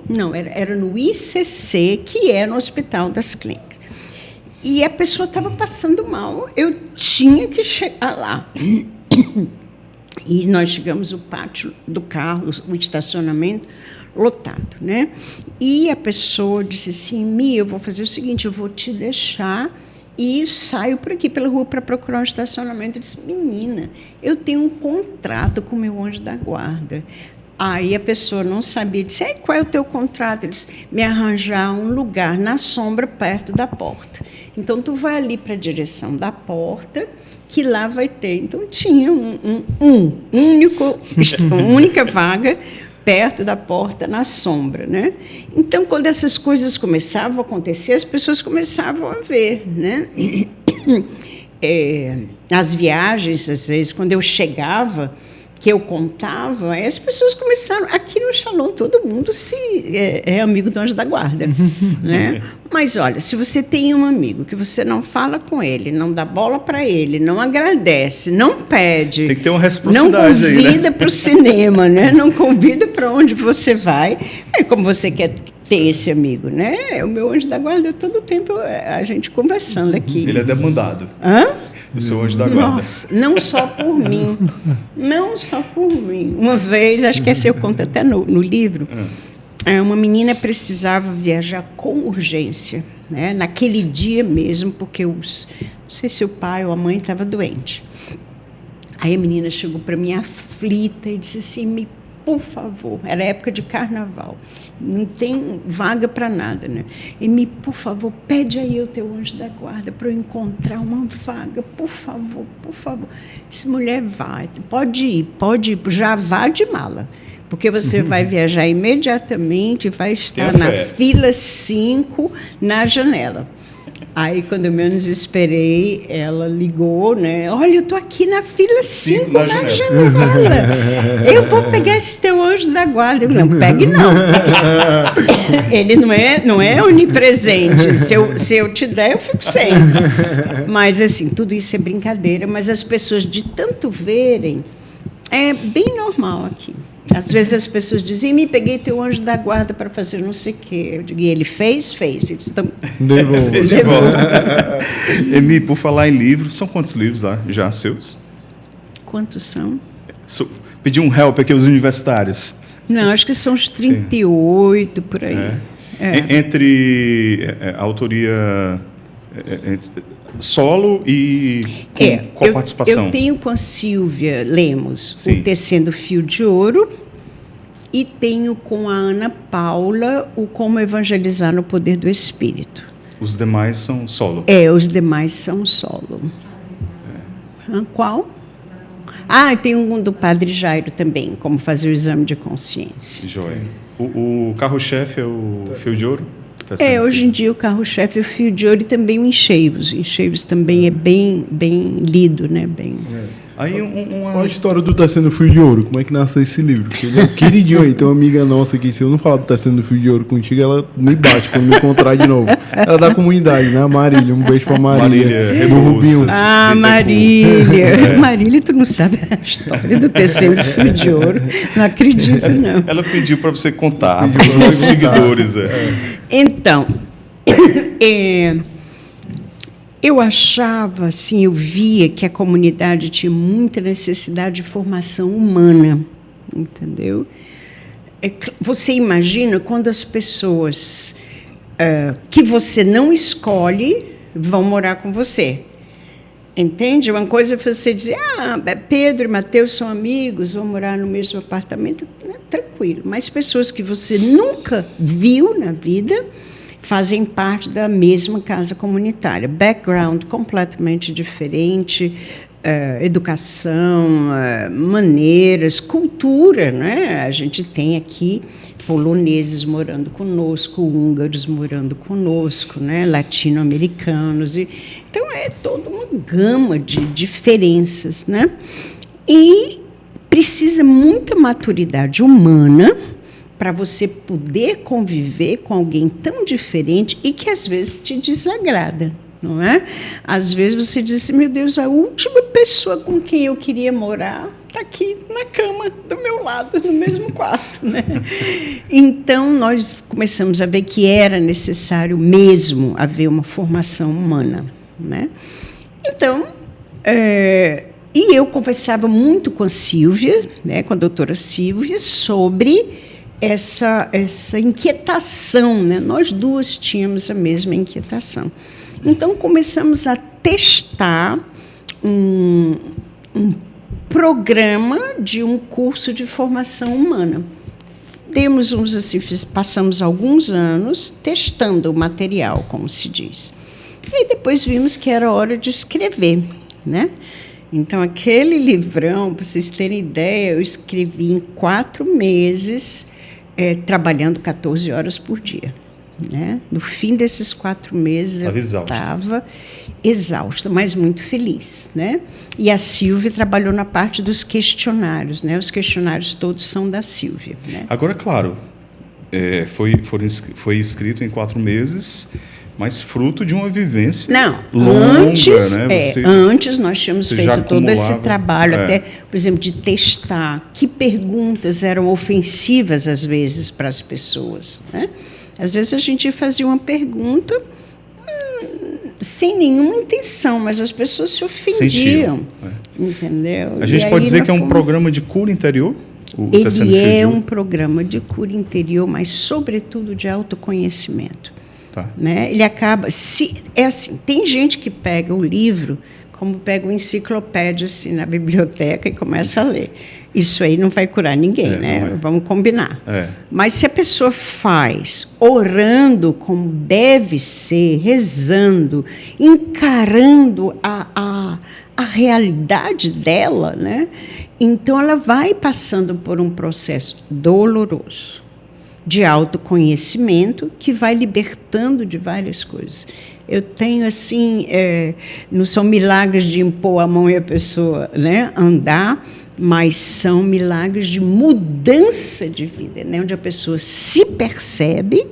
era no ICC, que é no Hospital das Clínicas. E a pessoa estava passando mal, eu tinha que chegar lá. E nós chegamos ao pátio do carro, o estacionamento, lotado, né? E a pessoa disse assim, Mia, eu vou fazer o seguinte, eu vou te deixar e saio por aqui pela rua para procurar um estacionamento. Eu disse, menina, eu tenho um contrato com o meu anjo da guarda. Aí a pessoa não sabia, disse, qual é o teu contrato? Ele disse, me arranjar um lugar na sombra perto da porta. Então, tu vai ali para a direção da porta, que lá vai ter. Então, tinha uma única vaga perto da porta, na sombra, né? Então, quando essas coisas começavam a acontecer, as pessoas começavam a ver, né? As viagens, às vezes, quando eu chegava, que eu contava, as pessoas começaram... Aqui no Shalom, todo mundo é amigo do anjo da guarda, né? Mas, olha, se você tem um amigo que você não fala com ele, não dá bola para ele, não agradece, não pede... Tem que ter uma reciprocidade aí, né? Não convida para o cinema, né? Não convida para onde você vai. Como você quer ter esse amigo, né? O meu anjo da guarda, todo tempo a gente conversando aqui. Ele é demandado. Hã? O seu anjo da guarda. Nossa, não só por mim. Não só por mim. Uma vez, acho que essa eu conto até no livro, uma menina precisava viajar com urgência, né? Naquele dia mesmo, porque não sei se o pai ou a mãe estava doente. Aí a menina chegou para mim aflita e disse assim, por favor, era época de carnaval, não tem vaga para nada, né? E por favor, pede aí o teu anjo da guarda para eu encontrar uma vaga, por favor, por favor. Disse, mulher, vai, pode ir, já vá de mala, porque você vai viajar imediatamente, vai estar na fila 5 na janela. Aí, quando eu menos esperei, ela ligou, né? Olha, eu estou aqui na fila 5 na janela. Eu vou pegar esse teu anjo da guarda. Eu, não, pegue não. Ele não é onipresente. Se eu te der, eu fico sem. Mas, assim, tudo isso é brincadeira. Mas as pessoas, de tanto verem, é bem normal aqui. Às vezes as pessoas dizem, me peguei teu anjo da guarda para fazer não sei o quê. Eu digo, e ele fez? Fez. Eles estão... Devolva. Emi, por falar em livros, são quantos livros lá já seus? Quantos são? Pedi um help aqui aos universitários. Não, acho que são uns 38, por aí. Entre a autoria solo e com a participação? Eu tenho com a Silvia Lemos Sim. o Tecendo Fio de Ouro e tenho com a Ana Paula o Como Evangelizar no Poder do Espírito. Os demais são solo? Os demais são solo. Qual? Tem um do Padre Jairo também, Como Fazer o Exame de Consciência. Joia. O carro-chefe é o Fio de Ouro? Hoje em dia o carro-chefe é o Fio de Ouro e também o Encheios. O Encheios também é bem lido, né? Aí Qual a história do Tecendo Fio de Ouro? Como é que nasceu esse livro? Porque ele é queridinho aí. Tem uma amiga nossa aqui, se eu não falar do Tecendo Fio de Ouro contigo, ela me bate quando me encontrar de novo. Ela é da comunidade, né? A Marília. Um beijo pra Marília. Do Rubinho. Marília. Marília, tu não sabe a história do Tecendo Fio de Ouro. Não acredito, não. Ela pediu para você contar para os nossos seguidores. Então, eu achava, assim, eu via que a comunidade tinha muita necessidade de formação humana, entendeu? Você imagina quando as pessoas que você não escolhe vão morar com você. Entende? Uma coisa é você dizer, Pedro e Mateus são amigos, vão morar no mesmo apartamento, tranquilo. Mas pessoas que você nunca viu na vida fazem parte da mesma casa comunitária. Background completamente diferente, educação, maneiras, cultura, né? A gente tem aqui poloneses morando conosco, húngaros morando conosco, né? Latino-americanos. Então, é toda uma gama de diferenças, né? E precisa muita maturidade humana para você poder conviver com alguém tão diferente e que, às vezes, te desagrada, não é? Às vezes, você diz assim, meu Deus, a última pessoa com quem eu queria morar está aqui na cama do meu lado, no mesmo quarto, né? Então, nós começamos a ver que era necessário mesmo haver uma formação humana, né? Então, e eu conversava muito com a Silvia, né, com a doutora Silvia, sobre essa inquietação, né? Nós duas tínhamos a mesma inquietação. Então, começamos a testar um programa de um curso de formação humana. Passamos alguns anos testando o material, como se diz. E depois vimos que era hora de escrever, né? Então, aquele livrão, para vocês terem ideia, eu escrevi em 4 meses, trabalhando 14 horas por dia, né? No fim desses 4 meses, eu estava exausta, mas muito feliz, né? E a Silvia trabalhou na parte dos questionários, né? Os questionários todos são da Silvia, né? Agora, claro, foi escrito em 4 meses, mas fruto de uma vivência longa, né? Antes nós tínhamos feito todo esse trabalho, até, por exemplo, de testar que perguntas eram ofensivas, às vezes, para as pessoas, né? Às vezes a gente fazia uma pergunta sem nenhuma intenção, mas as pessoas se ofendiam. Entendeu? A gente pode dizer que é um programa de cura interior? Ele é um programa de cura interior, mas, sobretudo, de autoconhecimento. Tá. Né? Ele acaba... É assim, tem gente que pega o livro, como pega uma enciclopédia assim, na biblioteca e começa a ler. Isso aí não vai curar ninguém, né? Vamos combinar. Mas se a pessoa faz orando como deve ser, rezando, encarando a realidade dela, né? Então ela vai passando por um processo doloroso de autoconhecimento que vai libertando de várias coisas. Eu tenho assim, não são milagres de impor a mão e a pessoa, né, andar, mas são milagres de mudança de vida, né, onde a pessoa se percebe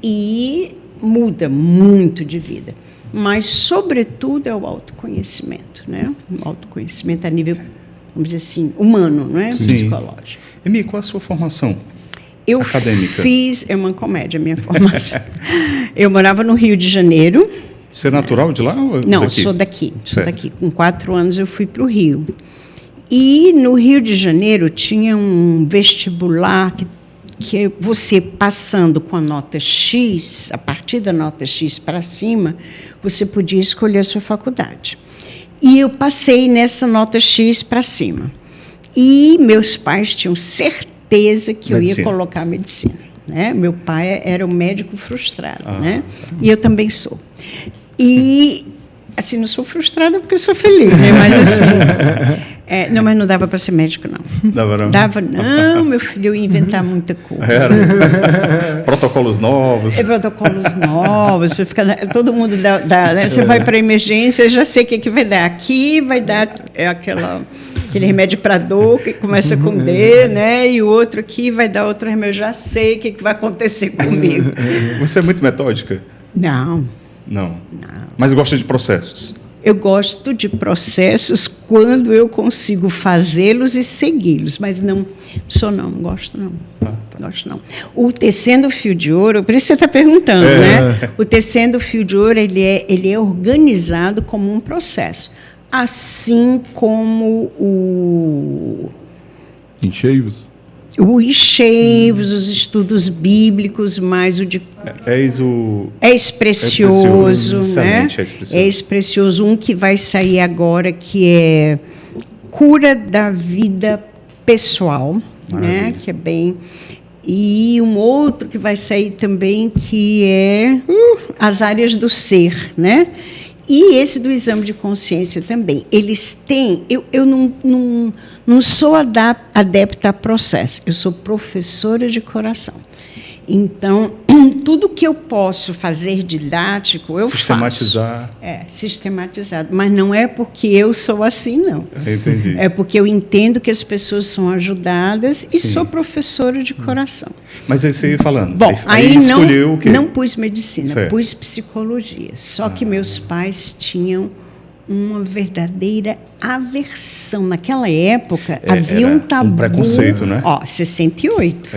e muda muito de vida. Mas, sobretudo, é o autoconhecimento, né? O autoconhecimento a nível, vamos dizer assim, humano, não é? Psicológico. Emi, qual a sua formação acadêmica? É uma comédia, a minha formação. Eu morava no Rio de Janeiro. Você é natural de lá ou Não, daqui? sou daqui. Com 4 anos eu fui para o Rio. E no Rio de Janeiro tinha um vestibular que você passando com a nota X, a partir da nota X para cima, você podia escolher a sua faculdade. E eu passei nessa nota X para cima. E meus pais tinham certeza que eu ia colocar medicina. Né? Meu pai era um médico frustrado, né? E eu também sou. E, assim, não sou frustrada porque eu sou feliz, né? Mas, assim... não, mas não dava para ser médico, não. Dava, não? Dava, não, meu filho, eu ia inventar muita coisa. Protocolos novos. Protocolos novos, para ficar... Todo mundo dá né? Você vai para a emergência, eu já sei o que vai dar. Aqui vai dar aquele remédio para dor, que começa com D, né? E o outro aqui vai dar outro remédio. Eu já sei o que vai acontecer comigo. Você é muito metódica? Não. Mas gosta de processos? Eu gosto de processos quando eu consigo fazê-los e segui-los, mas não gosto não. Gosto não. O Tecendo o Fio de Ouro, por isso você está perguntando, né? O Tecendo o Fio de Ouro, ele é organizado como um processo, assim como o Encheivos, os estudos bíblicos, mais o de... És Precioso, né? És Precioso. Um que vai sair agora, que é Cura da Vida Pessoal, né? Que é bem... E um outro que vai sair também, que é As Áreas do Ser, né? E esse do exame de consciência também. Eles têm... Eu não sou adepta a processo, eu sou professora de coração. Então, tudo que eu posso fazer didático, eu sistematizar. faço. Sistematizado. Mas não é porque eu sou assim, não. Entendi. É porque eu entendo que as pessoas são ajudadas e sou professora de coração. Mas aí você ia falando. Bom, aí escolheu o quê? Não pus medicina, certo. Pus psicologia. Só que meus pais tinham uma verdadeira aversão. Naquela época, havia um tabu... um preconceito, né? 68.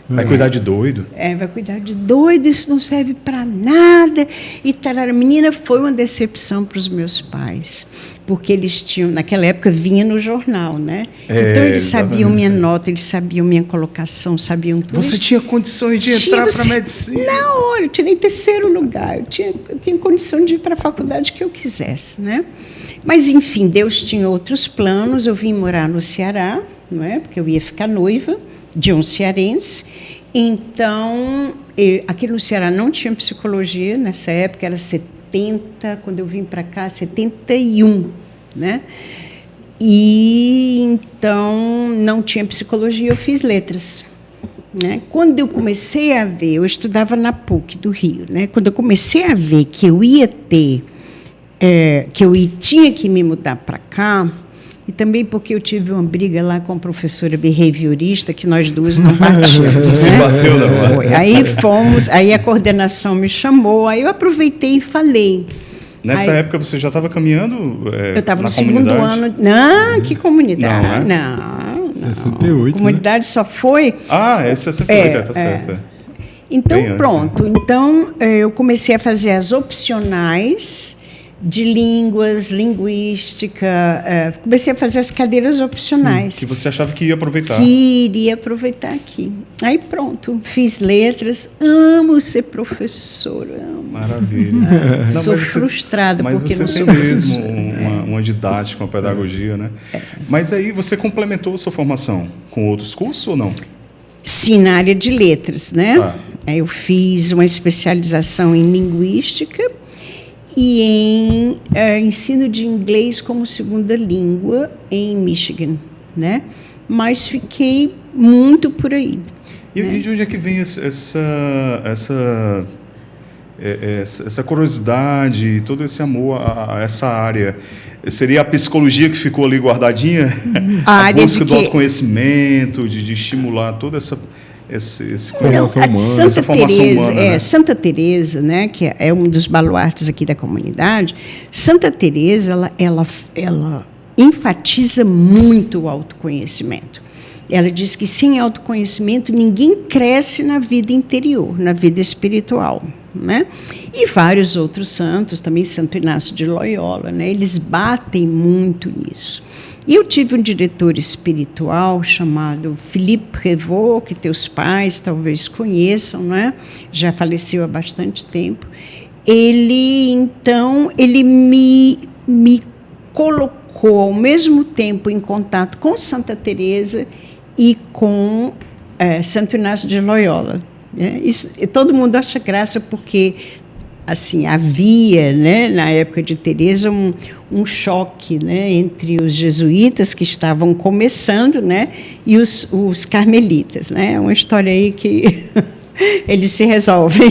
Vai cuidar de doido? Vai cuidar de doido, isso não serve para nada. E tarara, menina, foi uma decepção para os meus pais. Porque eles tinham, naquela época, vinha no jornal, né? Então, eles sabiam minha nota, eles sabiam minha colocação, sabiam tudo. Você tinha condições de entrar para a medicina? Não, eu tirei 3º lugar. Eu tinha condição de ir para a faculdade que eu quisesse, né? Mas, enfim, Deus tinha outros planos. Eu vim morar no Ceará, não é? Porque eu ia ficar noiva de um cearense. Então, aqui no Ceará não tinha psicologia. Nessa época era 70, quando eu vim para cá, 71, né? E, então, não tinha psicologia, eu fiz letras. Né? Quando eu comecei a ver, eu estudava na PUC do Rio, né? Quando eu comecei a ver que eu ia ter... tinha que me mudar para cá, e também porque eu tive uma briga lá com a professora behaviorista, que nós duas não batíamos. Se bateu, não. Aí a coordenação me chamou, aí eu aproveitei e falei. Nessa época você já estava caminhando eu estava no comunidade? 2º ano. Não, que comunidade? Não. 68, a comunidade só foi... é 68, tá certo. Então, Bem antes, pronto. Então, eu comecei a fazer as opcionais de línguas, linguística. Comecei a fazer as cadeiras opcionais. Que você achava que ia aproveitar. Que iria aproveitar aqui. Aí, pronto. Fiz letras. Amo ser professora. Amo. Maravilha. Não, Sou mas frustrada mas porque você não tem sou mesmo uma didática, uma pedagogia, né? Mas aí você complementou a sua formação com outros cursos ou não? Sim, na área de letras, né? Tá. Aí eu fiz uma especialização em linguística e em ensino de inglês como segunda língua em Michigan, né? Mas fiquei muito por aí. E de onde é que vem essa curiosidade, todo esse amor a essa área? Seria a psicologia que ficou ali guardadinha? A busca do autoconhecimento, de estimular toda essa Formação humana. Essa formação humana, né? Santa Teresa, né, que é um dos baluartes aqui da comunidade. Santa Teresa, ela enfatiza muito o autoconhecimento. Ela diz que sem autoconhecimento ninguém cresce na vida interior, na vida espiritual, né? E vários outros santos, também Santo Inácio de Loyola, né? Eles batem muito nisso. E eu tive um diretor espiritual chamado Philippe Prévost, que teus pais talvez conheçam, né? Já faleceu há bastante tempo. Ele me colocou ao mesmo tempo em contato com Santa Teresa e com Santo Inácio de Loyola. Isso, todo mundo acha graça porque assim havia, né, na época de Teresa um choque, né, entre os jesuítas que estavam começando, né, e os carmelitas, né? É uma história aí que eles se resolvem,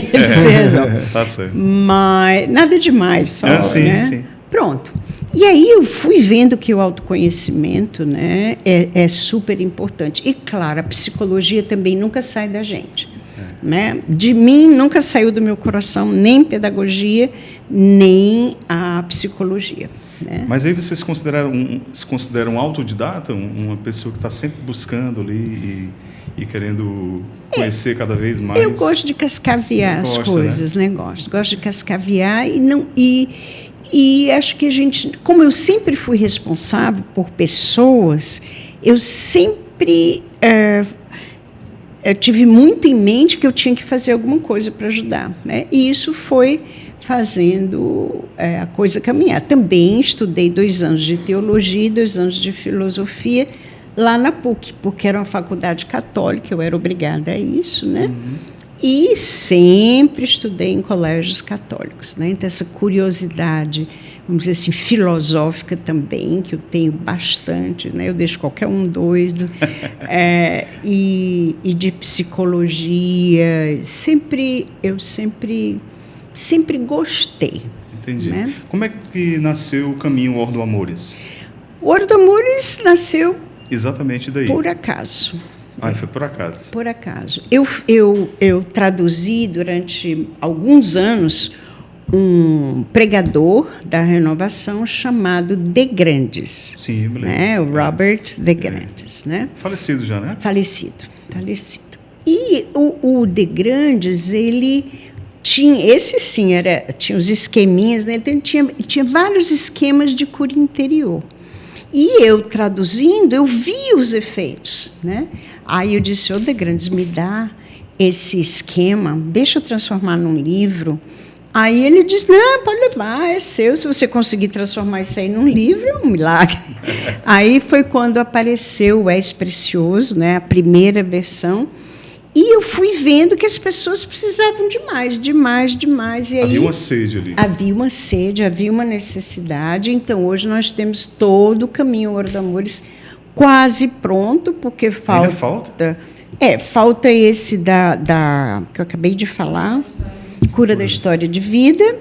Tá certo. Mas nada demais, só, sim, né? sim. Pronto. E aí eu fui vendo que o autoconhecimento, né, é super importante. E, claro, a psicologia também nunca sai da gente. Né? De mim nunca saiu do meu coração nem pedagogia, nem a psicologia. Né? Mas aí vocês se consideram autodidata? Uma pessoa que está sempre buscando ali e querendo conhecer cada vez mais? Eu gosto de cascaviar as coisas, né? Gosto de cascaviar e acho que a gente, como eu sempre fui responsável por pessoas, eu sempre eu tive muito em mente que eu tinha que fazer alguma coisa para ajudar, né? E isso foi fazendo a coisa caminhar. Também estudei 2 anos de teologia e 2 anos de filosofia lá na PUC, porque era uma faculdade católica, eu era obrigada a isso, né? E sempre estudei em colégios católicos, né? Então, essa curiosidade, vamos dizer assim, filosófica também, que eu tenho bastante, né? Eu deixo qualquer um doido, e de psicologia, eu sempre gostei. Entendi. Né? Como é que nasceu o caminho Ordo Amores? O Ordo Amores nasceu exatamente daí. por acaso. Foi por acaso. Por acaso. Eu traduzi durante alguns anos um pregador da renovação chamado De Grandes. Sim, eu me lembro. Né? O Robert De Grandes. Né? Falecido já, né? Falecido. E o De Grandes, ele tinha, esse sim, tinha os esqueminhas, né? Então, ele tinha vários esquemas de cura interior. E eu, traduzindo, eu vi os efeitos, né? Aí eu disse, De Grandes, me dá esse esquema, deixa eu transformar num livro. Aí ele disse, não, pode levar, é seu. Se você conseguir transformar isso aí num livro, é um milagre. Aí foi quando apareceu o És Precioso, né? A primeira versão. E eu fui vendo que as pessoas precisavam de mais. E aí, havia uma sede ali. Havia uma sede, havia uma necessidade. Então, hoje nós temos todo o caminho Ordo Amores quase pronto, porque falta... Ainda falta? Falta esse que eu acabei de falar, Cura da História de Vida,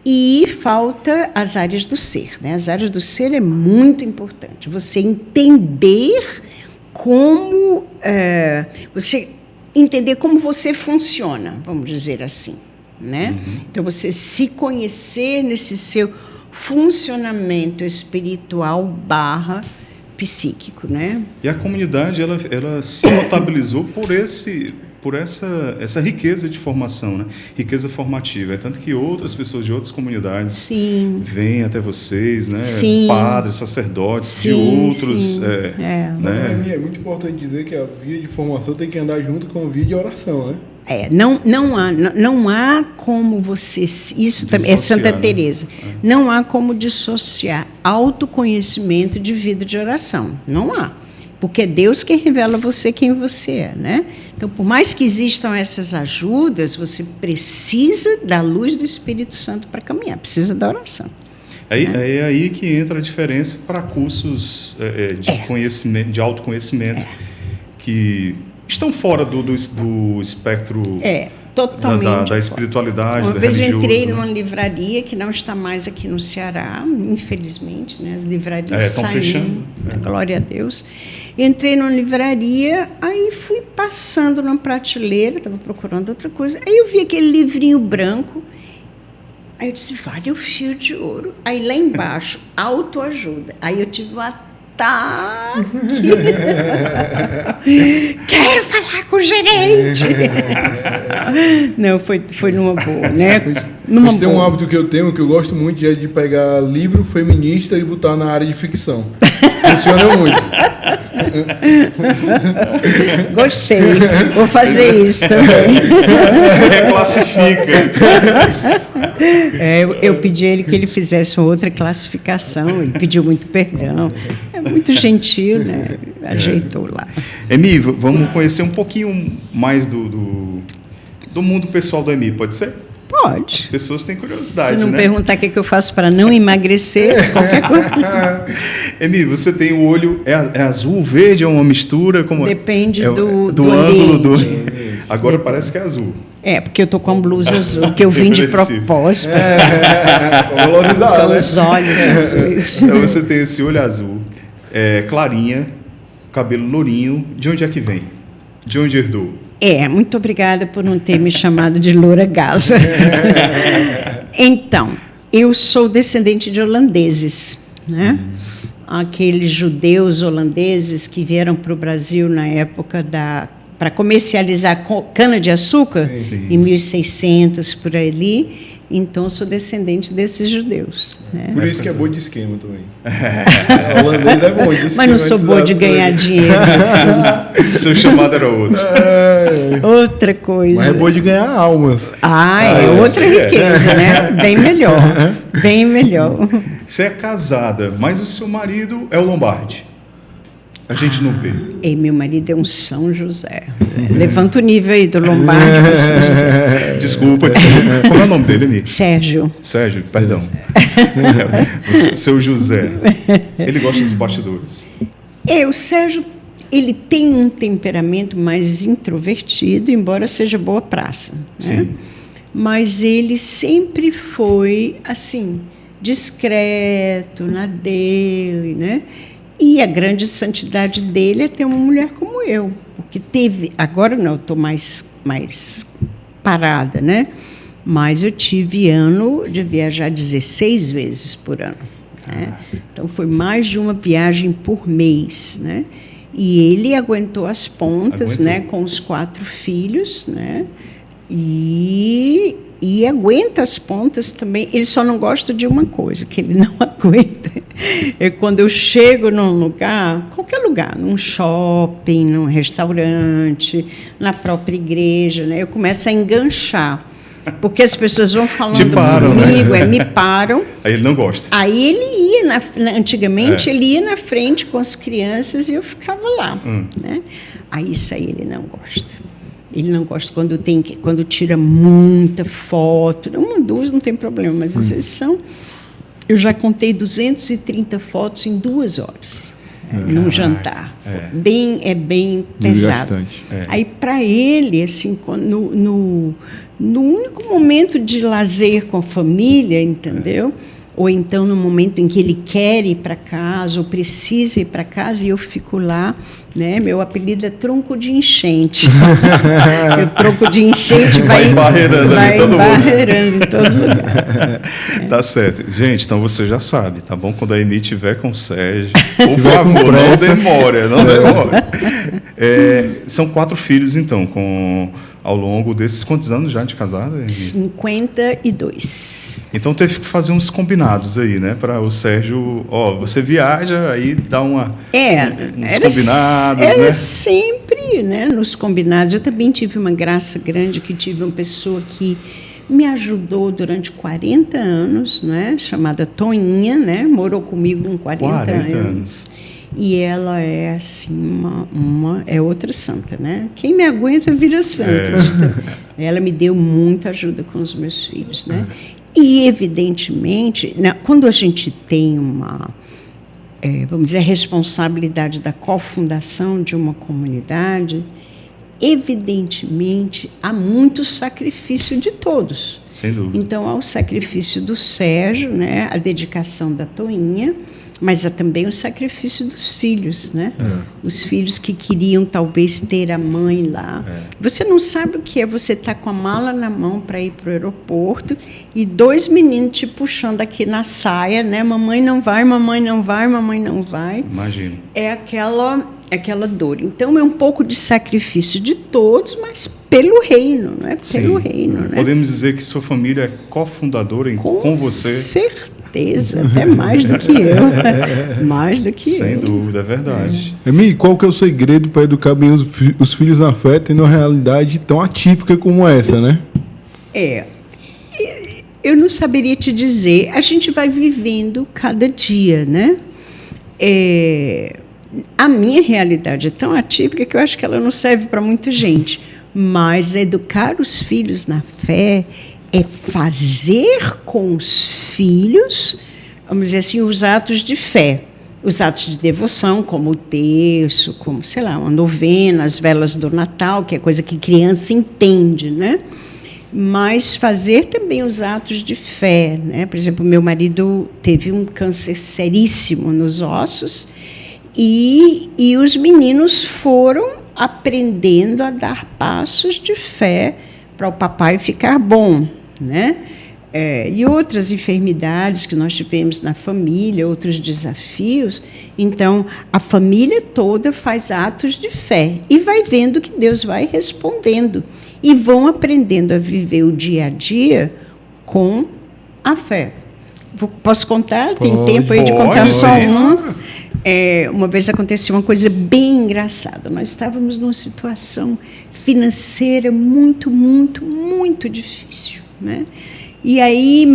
e falta as áreas do ser. Né? As áreas do ser é muito importante. Você entender como... entender como você funciona, vamos dizer assim, né? Então, você se conhecer nesse seu funcionamento espiritual / psíquico, né? E a comunidade, ela se notabilizou por por essa riqueza de formação, né? Riqueza formativa. É tanto que outras pessoas de outras comunidades Sim. vêm até vocês, né? Sim. Padres, sacerdotes de Sim, outros... sim. Né? É muito importante dizer que a via de formação tem que andar junto com a via de oração, né? Não há como você... Isso também é Santa Teresa. Não há como dissociar autoconhecimento de vida de oração. Não há. Porque é Deus quem revela a você quem você é, né? Então, por mais que existam essas ajudas, você precisa da luz do Espírito Santo para caminhar, precisa da oração. É aí que entra a diferença para cursos de conhecimento, de autoconhecimento, que estão fora do espectro totalmente da espiritualidade, Uma da vez eu entrei religiosa, numa livraria que não está mais aqui no Ceará, infelizmente, né? As livrarias estão fechando. Glória a Deus. Entrei numa livraria, aí fui passando numa prateleira, estava procurando outra coisa, aí eu vi aquele livrinho branco, aí eu disse, vale o fio de ouro. Aí lá embaixo, autoajuda. Aí eu tive um ataque. Quero falar com o gerente. Não, foi numa boa, né? Numa tem um hábito que eu tenho, que eu gosto muito, é de pegar livro feminista e botar na área de ficção. Funciona muito. Gostei. Vou fazer isso também. Reclassifica. Eu pedi a ele que ele fizesse uma outra classificação. Ele pediu muito perdão. É muito gentil, né? Ajeitou lá. Emi, vamos conhecer um pouquinho mais do mundo pessoal do Emi, pode ser? Pode. As pessoas têm curiosidade, Se não né? perguntar o que eu faço para não emagrecer, qualquer coisa. Emi, você tem o olho... É azul, verde, é uma mistura? Como Depende do ângulo do... ambiente. Agora parece que é azul. Porque eu estou com a blusa azul, que eu vim de propósito. Valorizar, né? Os olhos azuis. Então você tem esse olho azul, clarinha, cabelo lourinho. De onde é que vem? De onde herdou? Muito obrigada por não ter me chamado de loura Gaza. Então, eu sou descendente de holandeses, né? Aqueles judeus holandeses que vieram para o Brasil na época para comercializar cana-de-açúcar, em 1600, por ali. Então, eu sou descendente desses judeus. Né? Por isso que é boa de esquema também. Holandês é bom de esquema. Mas não sou boa de ganhar dinheiro. Seu chamado era outro. Outra coisa. Mas é boa de ganhar almas. Outra riqueza, né? Bem melhor. Bem melhor. Você é casada, mas o seu marido é o Lombardi. A gente não vê. Meu marido é um São José. Levanta o nível aí do Lombardi para São José. Desculpa. Qual é o nome dele, amigo? Sérgio, perdão. Seu José. Ele gosta dos bastidores. O Sérgio, ele tem um temperamento mais introvertido, embora seja boa praça. Né? Mas ele sempre foi, assim, discreto na dele, né? E a grande santidade dele é ter uma mulher como eu, porque agora não, eu estou mais parada, né? Mas eu tive ano de viajar 16 vezes por ano, né? Então foi mais de uma viagem por mês, né? E ele aguentou as pontas, né? Com os 4 filhos, né? E aguenta as pontas também. Ele só não gosta de uma coisa, que ele não aguenta. Quando eu chego num lugar, qualquer lugar, num shopping, num restaurante, na própria igreja, né, eu começo a enganchar. Porque as pessoas vão falando comigo, me param. Aí ele não gosta. Aí ele ia, antigamente, ele ia na frente com as crianças e eu ficava lá. Né? Aí isso aí ele não gosta. Ele não gosta quando tira muita foto. 1, 2 não tem problema, mas às vezes eu já contei 230 fotos em 2 horas, num jantar. É bem pesado. Aí, para ele, assim, no único momento de lazer com a família, entendeu? Ou então no momento em que ele quer ir para casa, ou precisa ir para casa, e eu fico lá, né? Meu apelido é tronco de enchente. O tronco de enchente vai embarreirando em todo lugar. Tá certo. Gente, então você já sabe, tá bom? Quando a Emi tiver com o Sérgio, por favor, não demore. São 4 filhos, então, ao longo desses quantos anos já de casada? 52. Então teve que fazer uns combinados aí, né? Para o Sérgio, você viaja, aí dá uns combinados, era né? sempre, né, nos combinados. Eu também tive uma graça grande, que tive uma pessoa que me ajudou durante 40 anos, né, chamada Toinha, né, morou comigo com 40 anos. E ela é assim é outra santa, né? Quem me aguenta vira santa. Ela me deu muita ajuda com os meus filhos, né? E evidentemente, quando a gente tem vamos dizer, a responsabilidade da cofundação de uma comunidade, evidentemente há muito sacrifício de todos. Sem dúvida. Então há o sacrifício do Sérgio, né? A dedicação da Toinha. Mas há também o sacrifício dos filhos, né? Os filhos que queriam talvez ter a mãe lá. Você não sabe o que é você estar com a mala na mão para ir para o aeroporto e 2 meninos te puxando aqui na saia, né? Mamãe não vai, mamãe não vai, mamãe não vai. Imagino. É aquela dor. Então é um pouco de sacrifício de todos, mas pelo reino, não é? Pelo reino, né? Podemos dizer que sua família é cofundadora com você. Certeza, até mais do que eu. Mais do que Sem eu. dúvida, é verdade. Emi, qual que é o segredo para educar bem os filhos na fé, tendo uma realidade tão atípica como essa, né? Eu não saberia te dizer. A gente vai vivendo cada dia, né? A minha realidade é tão atípica que eu acho que ela não serve para muita gente. Mas educar os filhos na fé é fazer com os filhos, vamos dizer assim, os atos de fé, os atos de devoção, como o terço, como, sei lá, uma novena, as velas do Natal, que é coisa que criança entende, né? Mas fazer também os atos de fé, né? Por exemplo, meu marido teve um câncer seríssimo nos ossos e os meninos foram aprendendo a dar passos de fé para o papai ficar bom, né? E outras enfermidades que nós tivemos na família, outros desafios. Então, a família toda faz atos de fé e vai vendo que Deus vai respondendo. E vão aprendendo a viver o dia a dia com a fé. Posso contar? Tem tempo aí de contar só um? Uma vez aconteceu uma coisa bem engraçada. Nós estávamos numa situação financeira muito, muito, muito difícil, né? E aí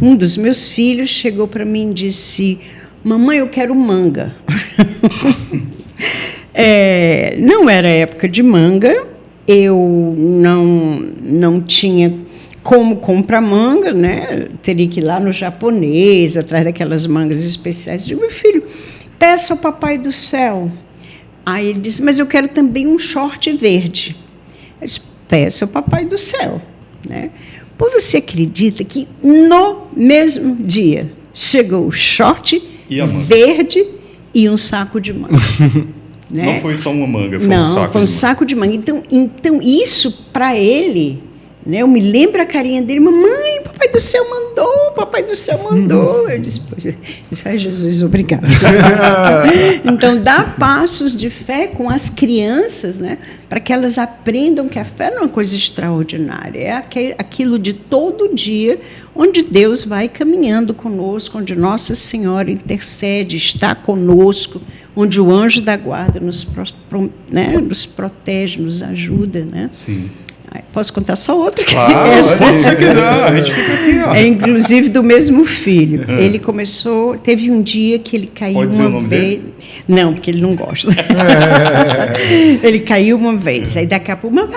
um dos meus filhos chegou para mim e disse: mamãe, eu quero manga. Não era época de manga, eu não tinha como comprar manga, né? Teria que ir lá no japonês, atrás daquelas mangas especiais. Eu digo: meu filho, peça ao Papai do Céu. Aí ele disse: mas eu quero também um short verde. Eu disse: peça ao Papai do Céu, né? Pois você acredita que no mesmo dia chegou o short verde e um saco de manga? Né? Não foi só uma manga, foi um saco de manga. Foi um saco de manga. Então isso, para ele, né, eu me lembro a carinha dele: mamãe, o Papai do Céu mandou, o Papai do Céu mandou. Eu disse: pois é, Jesus, obrigado. Então, dá passos de fé com as crianças, né, para que elas aprendam que a fé não é uma coisa extraordinária, é aquilo de todo dia, onde Deus vai caminhando conosco, onde Nossa Senhora intercede, está conosco, onde o anjo da guarda nos protege, nos ajuda, né? Sim. Posso contar só outra? Claro, se você quiser, a gente fica aqui. Ó. Inclusive do mesmo filho. Ele começou, teve um dia que ele caiu Pode dizer o nome vez. Dele? Não, porque ele não gosta. Ele caiu uma vez, aí daqui a pouco, mamãe,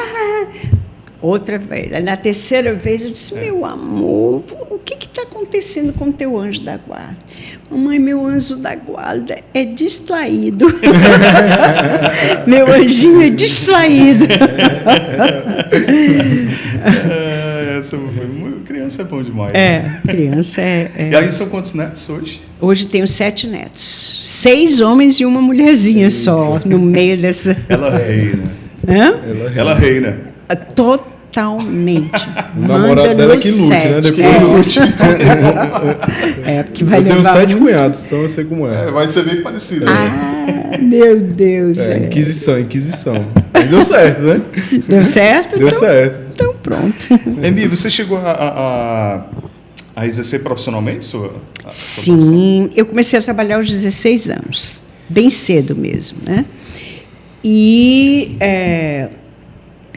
outra vez. Aí, na terceira vez eu disse: meu amor, o que está acontecendo com o teu anjo da guarda? Mamãe, meu anjo da guarda é distraído. Meu anjinho é distraído. Criança é bom demais. Criança E aí são quantos netos hoje? Hoje tenho 7 netos. 6 homens e uma mulherzinha só, no meio dessa... Ela reina. Hã? Ela reina. totalmente. O namorado dela no que lute, né? 7. Depois Porque vai eu tenho levar 7 cunhados, então eu sei como é. Vai ser bem parecido. Ah, meu Deus. Inquisição. Mas deu certo, né? Deu certo? Deu Então- certo. Então pronto. Emi, você chegou a exercer profissionalmente sua profissão? Sim, eu comecei a trabalhar aos 16 anos, bem cedo mesmo, né? E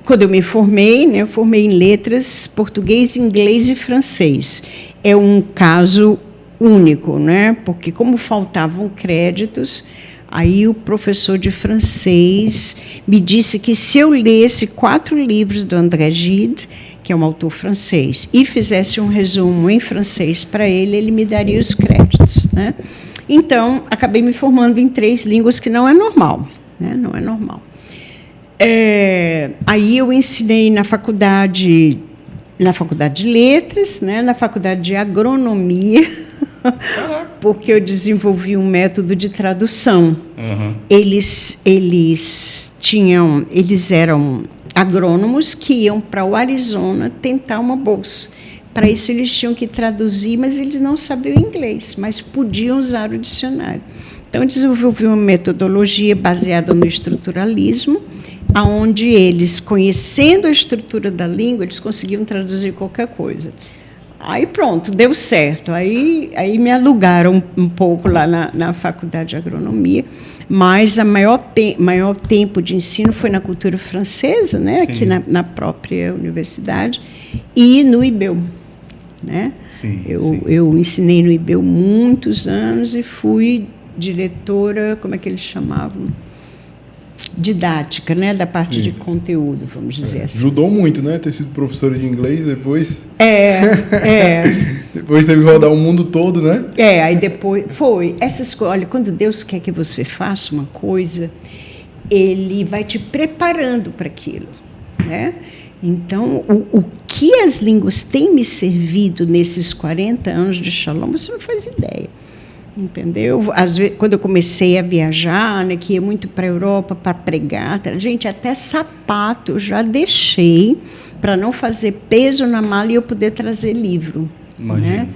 quando eu me formei, né, eu formei em letras, português, inglês e francês. É um caso único, né? Porque como faltavam créditos, aí o professor de francês me disse que se eu lesse 4 livros do André Gide, que é um autor francês, e fizesse um resumo em francês para ele, ele me daria os créditos, né? Então, acabei me formando em 3 línguas, que não é normal, né? Não é normal. Aí eu ensinei na faculdade de letras, né? Na faculdade de agronomia, porque eu desenvolvi um método de tradução. Uhum. Eles eram agrônomos que iam para o Arizona tentar uma bolsa. Para isso eles tinham que traduzir, mas eles não sabiam inglês, mas podiam usar o dicionário. Então eu desenvolvi uma metodologia baseada no estruturalismo, aonde eles, conhecendo a estrutura da língua, eles conseguiam traduzir qualquer coisa. Aí pronto, deu certo. Aí me alugaram um pouco lá na faculdade de agronomia, mas o maior tempo de ensino foi na cultura francesa, né? Aqui na própria universidade, e no IBEU. Né? Sim. Eu ensinei no IBEU muitos anos e fui diretora, como é que eles chamavam? Didática, né? Da parte de conteúdo, vamos dizer assim. Ajudou muito, né? Ter sido professora de inglês depois. Depois teve que rodar o mundo todo, né? Aí depois foi essas coisas. Olha, quando Deus quer que você faça uma coisa, Ele vai te preparando para aquilo, né? Então, o que as línguas têm me servido nesses 40 anos de Shalom, você não faz ideia. Entendeu? Às vezes, quando eu comecei a viajar, né, que ia muito para a Europa para pregar, gente, até sapato eu já deixei para não fazer peso na mala e eu poder trazer livro. Imagina. Né?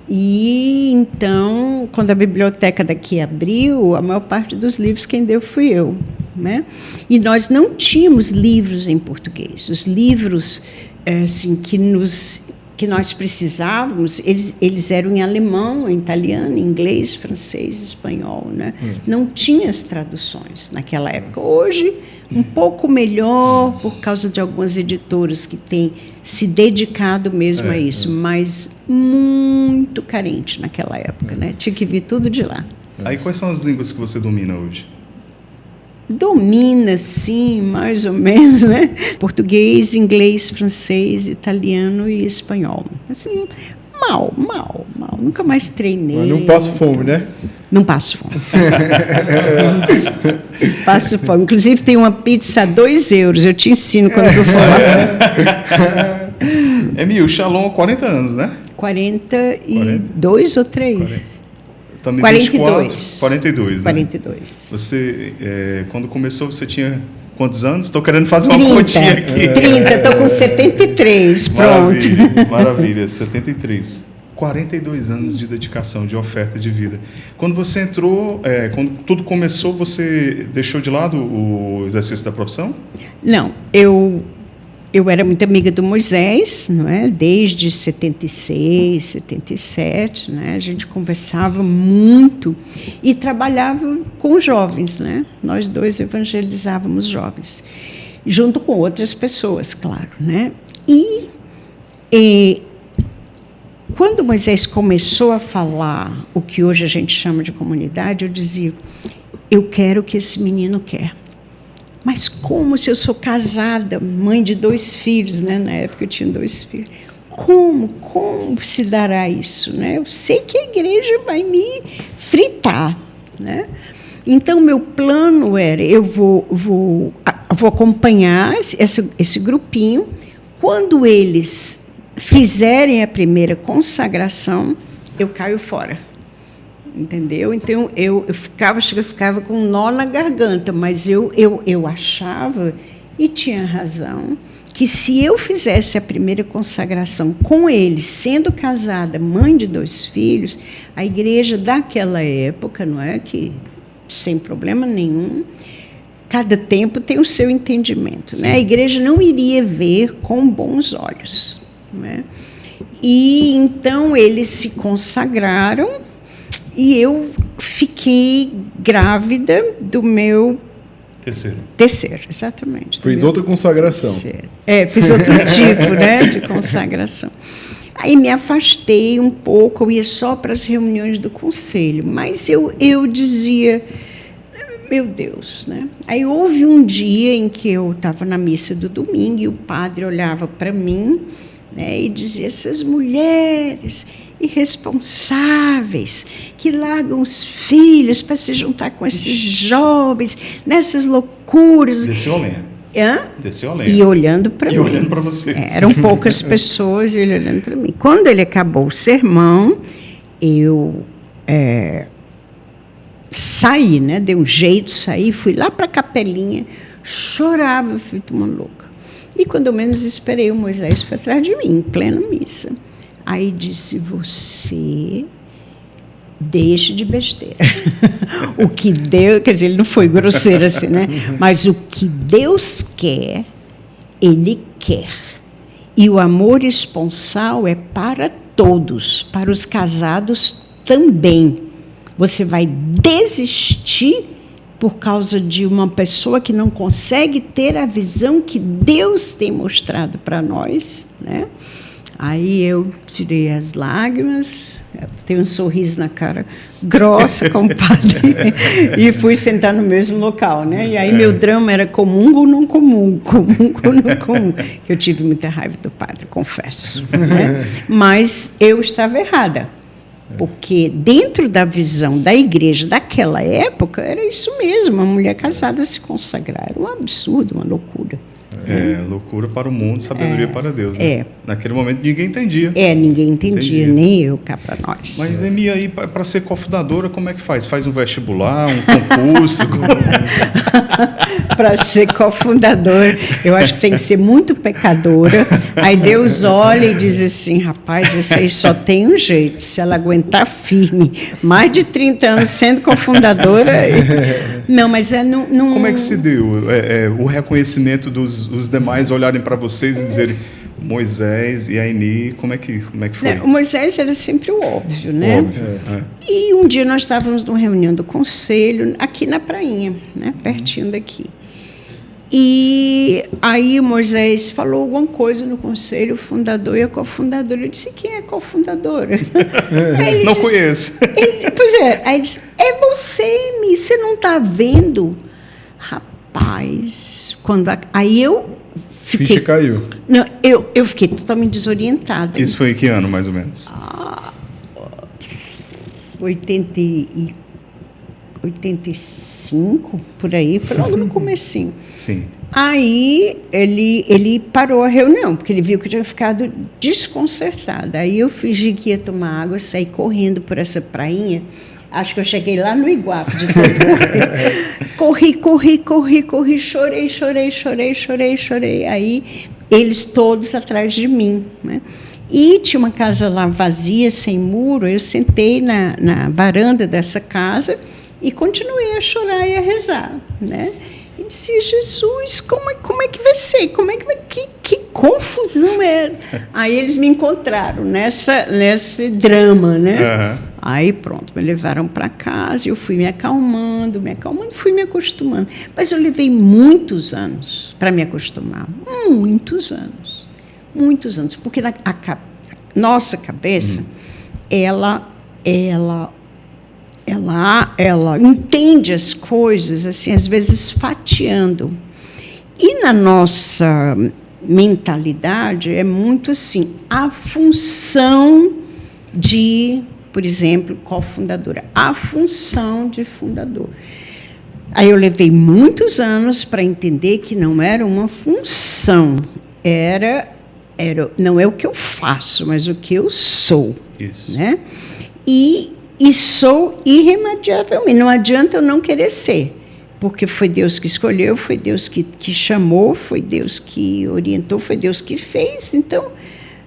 E então, quando a biblioteca daqui abriu, a maior parte dos livros quem deu fui eu. Né? E nós não tínhamos livros em português. Os livros assim, que nós precisávamos, eles eram em alemão, em italiano, em inglês, francês, espanhol. Né? Não tinha as traduções naquela época. Hoje, um pouco melhor, por causa de algumas editoras que têm se dedicado mesmo a isso, mas muito carente naquela época. Né? Tinha que vir tudo de lá. Aí quais são as línguas que você domina hoje? Domina, sim, mais ou menos, né? Português, inglês, francês, italiano e espanhol. Assim, mal. Nunca mais treinei. Mas não passo fome, né? Não passo fome. Passo fome. Inclusive, tem uma pizza a 2 euros. Eu te ensino quando tu for lá. Emi, o Shalom há 40 anos, né? 42 ou 3? Também 42. 42, né? 42. Você, quando começou, você tinha quantos anos? Estou querendo fazer uma continha aqui. 30, estou com 73, pronto. Maravilha, 73. 42 anos de dedicação, de oferta de vida. Quando você entrou, quando tudo começou, você deixou de lado o exercício da profissão? Não, eu era muito amiga do Moisés, não é? Desde 76, 77, né? A gente conversava muito e trabalhava com jovens, né? Nós dois evangelizávamos jovens, junto com outras pessoas, claro, né? E quando Moisés começou a falar o que hoje a gente chama de comunidade, eu dizia, eu quero o que esse menino quer. Mas como se eu sou casada, mãe de 2 filhos, né? Na época eu tinha 2 filhos. Como se dará isso? Né? Eu sei que a igreja vai me fritar. Né? Então, meu plano era, eu vou acompanhar esse grupinho. Quando eles fizerem a primeira consagração, eu caio fora. Entendeu? Então, eu ficava com um nó na garganta, mas eu achava, e tinha razão, que se eu fizesse a primeira consagração com ele, sendo casada, mãe de 2 filhos, a igreja daquela época, não é que sem problema nenhum, cada tempo tem o seu entendimento, né? A igreja não iria ver com bons olhos, né? E então eles se consagraram e eu fiquei grávida do meu terceiro, exatamente. Fez outra consagração. Terceiro. Fiz outro tipo, né, de consagração. Aí me afastei um pouco, eu ia só para as reuniões do conselho, mas eu dizia, meu Deus, né? Aí houve um dia em que eu estava na missa do domingo e o padre olhava para mim, né, e dizia, essas mulheres irresponsáveis que largam os filhos para se juntar com esses jovens, nessas loucuras. Desceu a lenha. Desceu a lenha. E olhando para mim. E olhando para você. Eram poucas pessoas e ele olhando para mim. Quando ele acabou o sermão, eu saí, né? Dei um jeito, saí, fui lá para a capelinha, chorava, feito uma louca. E quando eu menos esperei, o Moisés foi atrás de mim, em plena missa. Aí disse, você deixe de besteira. O que Deus... Quer dizer, ele não foi grosseiro assim, né? Mas o que Deus quer, Ele quer. E o amor esponsal é para todos, para os casados também. Você vai desistir por causa de uma pessoa que não consegue ter a visão que Deus tem mostrado para nós, né? Aí eu tirei as lágrimas, tenho um sorriso na cara grossa com o padre e fui sentar no mesmo local, né? E aí meu drama era comungo ou não comungo, comungo ou não comungo. Eu tive muita raiva do padre, confesso, né? Mas eu estava errada, porque dentro da visão da igreja daquela época era isso mesmo, uma mulher casada se consagrar, era um absurdo, uma loucura. Loucura para o mundo, sabedoria para Deus. Né? Naquele momento ninguém entendia. Ninguém entendia, nem eu cá para nós. Mas, Emi, aí para ser cofundadora, como é que faz? Faz um vestibular, um concurso? Para ser cofundadora, eu acho que tem que ser muito pecadora. Aí Deus olha e diz assim, rapaz, isso aí só tem um jeito, se ela aguentar firme, mais de 30 anos sendo cofundadora... Não, mas não... Como é que se deu o reconhecimento dos demais olharem para vocês e dizerem Moisés e a Emi, como é que foi? O Moisés era sempre o óbvio, né? Óbvio. E um dia nós estávamos numa reunião do conselho, aqui na prainha, né? Pertinho daqui. E aí o Moisés falou alguma coisa no conselho, o fundador e a cofundadora. Eu disse, quem é a cofundadora? Não conheço. Pois é, aí ele disse, é você, Emi, você não está vendo? Rapaz, aí eu fiquei... Ficha caiu. Não, eu fiquei totalmente desorientada. Isso foi em que ano, mais ou menos? 85, por aí, foi logo no comecinho. Sim. Aí ele parou a reunião, porque ele viu que eu tinha ficado desconcertada. Aí eu fingi que ia tomar água, saí correndo por essa prainha. Acho que eu cheguei lá no Iguape de todo corri, chorei. Aí eles todos atrás de mim, né? E tinha uma casa lá vazia, sem muro. Eu sentei na varanda dessa casa e continuei a chorar e a rezar, né? E disse, Jesus, como é que vai ser? Que confusão é essa? Aí eles me encontraram nesse drama, né? Uhum. Aí pronto, me levaram para casa, eu fui me acalmando, fui me acostumando. Mas eu levei muitos anos para me acostumar, muitos anos, porque nossa cabeça, ela entende as coisas, assim, às vezes fatiando. E na nossa mentalidade é muito assim, a função de, por exemplo, cofundadora, a função de fundador. Aí eu levei muitos anos para entender que não era uma função, não é o que eu faço, mas o que eu sou. Isso. Né? E sou irremediavelmente. Não adianta eu não querer ser, porque foi Deus que escolheu, foi Deus que chamou, foi Deus que orientou, foi Deus que fez. Então,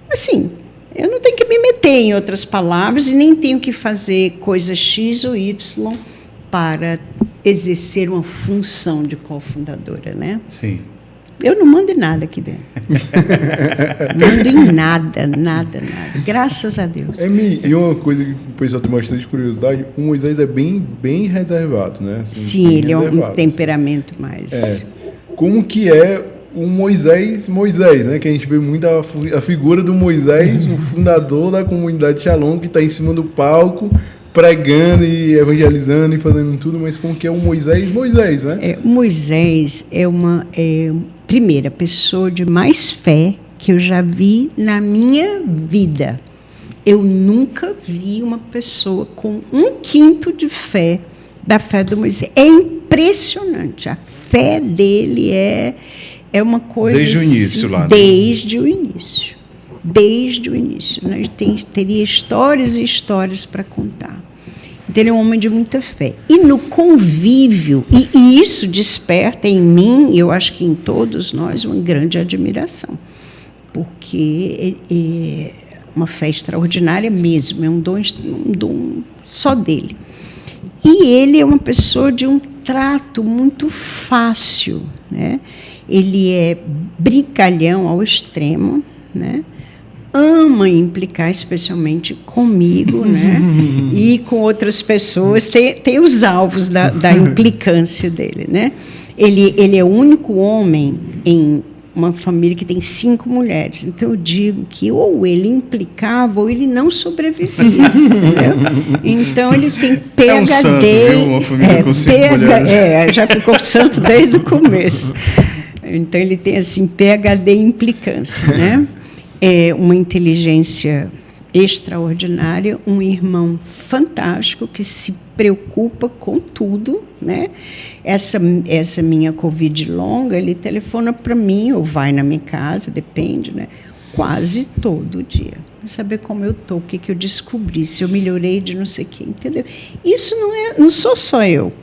assim, eu não tenho que me meter em outras palavras e nem tenho que fazer coisa X ou Y para exercer uma função de cofundadora, né? Sim. Eu não mando em nada aqui dentro. Mando em nada. Graças a Deus. E uma coisa que o pessoal tem bastante curiosidade, o Moisés é bem reservado, né? Assim, sim, ele é um reservado, temperamento mais... Como que é o Moisés, né? Que a gente vê muito a figura do Moisés, o fundador da comunidade Shalom, que está em cima do palco, pregando e evangelizando e fazendo tudo, mas como que é o Moisés, né? Moisés é primeira pessoa de mais fé que eu já vi na minha vida. Eu nunca vi uma pessoa com 1/5 de fé da fé do Moisés. É impressionante. A fé dele é uma coisa... Desde o início lá. Desde o início. Desde o início. Né? Teria histórias e histórias para contar. Então, ele é um homem de muita fé. E no convívio, e isso desperta em mim, eu acho que em todos nós, uma grande admiração. Porque é uma fé extraordinária mesmo, é um dom só dele. E ele é uma pessoa de um trato muito fácil, né? Ele é brincalhão ao extremo, né? Ama implicar, especialmente comigo, né? E com outras pessoas. Tem os alvos da implicância dele, né? Ele é o único homem em uma família que tem 5 mulheres. Então, eu digo que ou ele implicava ou ele não sobrevivia. Entendeu? Então, ele tem PhD... É um santo, viu? Uma família com 5 mulheres. Já ficou santo desde o começo. Então, ele tem, assim, PhD em implicância, né? É uma inteligência extraordinária, um irmão fantástico que se preocupa com tudo, né? Essa minha Covid longa, ele telefona para mim ou vai na minha casa, depende, né? Quase todo dia. Para saber como eu estou, o que eu descobri, se eu melhorei de não sei o quê, entendeu? Isso não sou só eu.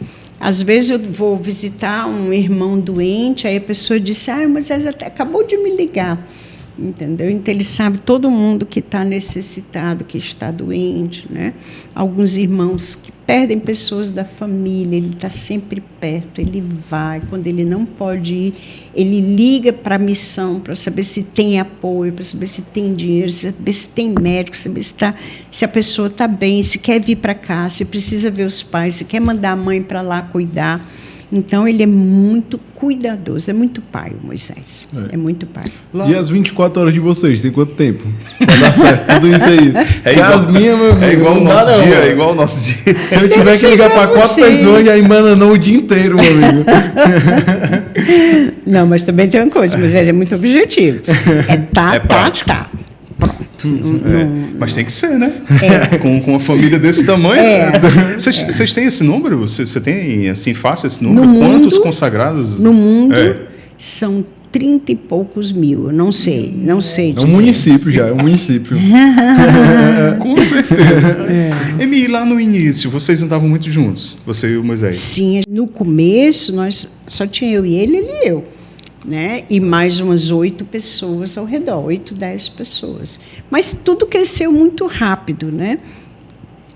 Às vezes eu vou visitar um irmão doente, aí a pessoa disse, mas até acabou de me ligar. Entendeu? Então, ele sabe todo mundo que está necessitado, que está doente, né? Alguns irmãos que perdem pessoas da família, ele está sempre perto, ele vai. Quando ele não pode ir, ele liga para a missão para saber se tem apoio, para saber se tem dinheiro, saber se tem médico, saber se a pessoa está bem, se quer vir para cá, se precisa ver os pais, se quer mandar a mãe para lá cuidar. Então, ele é muito cuidadoso, é muito pai, o Moisés. É muito pai. E as 24 horas de vocês, tem quanto tempo? Vai dar certo, tudo isso aí. As minhas, meu amigo, é igual o nosso dia, é igual o nosso dia. Se eu tiver que ligar para 4 pessoas, aí manda não o dia inteiro, meu amigo. Não, mas também tem uma coisa, Moisés é muito objetivo. Prático. Pronto. Mas tem que ser, né? Com uma família desse tamanho. Vocês têm esse número? Você tem, assim, fácil esse número? Quantos consagrados? No mundo são 30 e poucos mil. Eu não sei dizer. É um município já, é um município. Com certeza. Emi, lá no início, vocês andavam muito juntos? Você e o Moisés? Sim. No começo, só tinha eu e ele e eu. Né? E mais umas 8 pessoas ao redor, 8, 10 pessoas. Mas tudo cresceu muito rápido, né?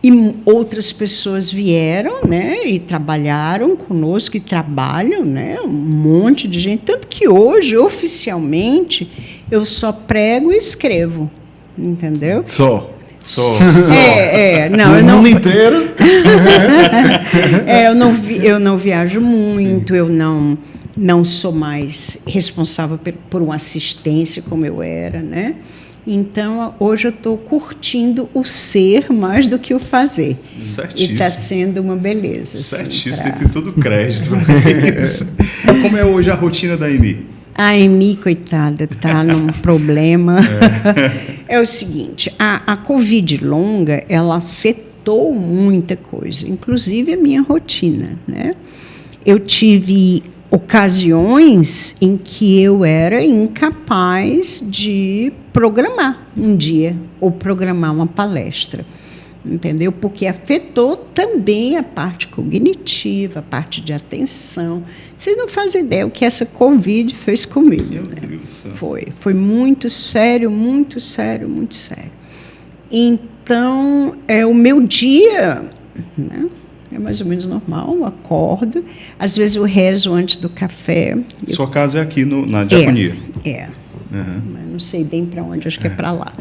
E outras pessoas vieram, né? E trabalharam conosco, e trabalham, né? Um monte de gente. Tanto que hoje, oficialmente, eu só prego e escrevo, entendeu? Só. Não, mundo inteiro. Eu não viajo muito, eu não sou mais responsável por uma assistência como eu era, né? Então, hoje eu estou curtindo o ser mais do que o fazer. Certíssimo. E está sendo uma beleza. Certíssimo, você tem todo o crédito para isso. Como é hoje a rotina da Emi? A Emi, coitada, está num problema. É o seguinte, a Covid longa, ela afetou muita coisa, inclusive a minha rotina, né? Eu tive ocasiões em que eu era incapaz de programar um dia ou programar uma palestra. entendeu? Porque afetou também a parte cognitiva, a parte de atenção. Vocês não fazem ideia o que essa Covid fez comigo. Meu Né? Deus do céu. Foi muito sério, muito sério, muito sério. Então, o meu dia, né, é mais ou menos normal, eu acordo. Às vezes eu rezo antes do café. Sua casa é aqui na Diaconia. Mas não sei bem para onde, acho que é para lá.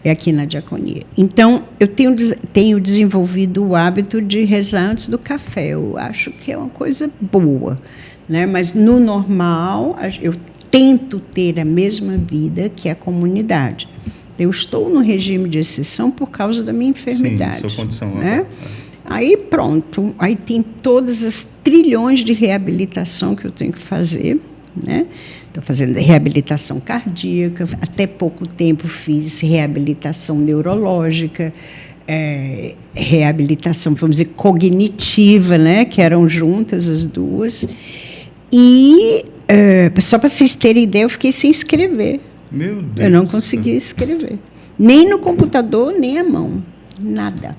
É aqui na Diaconia. Então, eu tenho desenvolvido o hábito de rezar antes do café. Eu acho que é uma coisa boa. Né? Mas, no normal, eu tento ter a mesma vida que a comunidade. Eu estou no regime de exceção por causa da minha enfermidade. Sim, sua condição. Né? Aí, pronto. Aí tem todas as trilhões de reabilitação que eu tenho que fazer, né? Estou fazendo reabilitação cardíaca, até pouco tempo fiz reabilitação neurológica, reabilitação, vamos dizer, cognitiva, né, que eram juntas as duas. E, só para vocês terem ideia, eu fiquei sem escrever. Meu Deus. Eu não conseguia escrever. Nem no computador, nem à mão. Nada.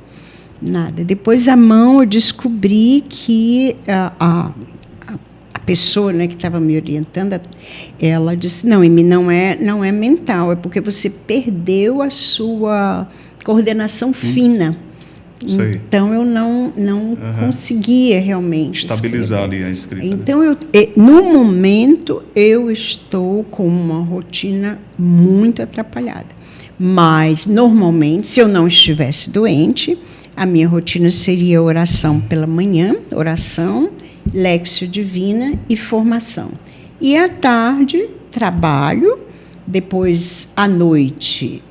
Depois, à mão, eu descobri que a pessoa, né, que estava me orientando, ela disse, não, Emi, não é mental, é porque você perdeu a sua coordenação fina. Sei. Então, eu não conseguia realmente estabilizar ali a escrita. Então, no momento, eu estou com uma rotina muito atrapalhada. Mas, normalmente, se eu não estivesse doente, a minha rotina seria oração pela manhã, oração, Léxio Divina e formação. E à tarde, trabalho, depois à noite,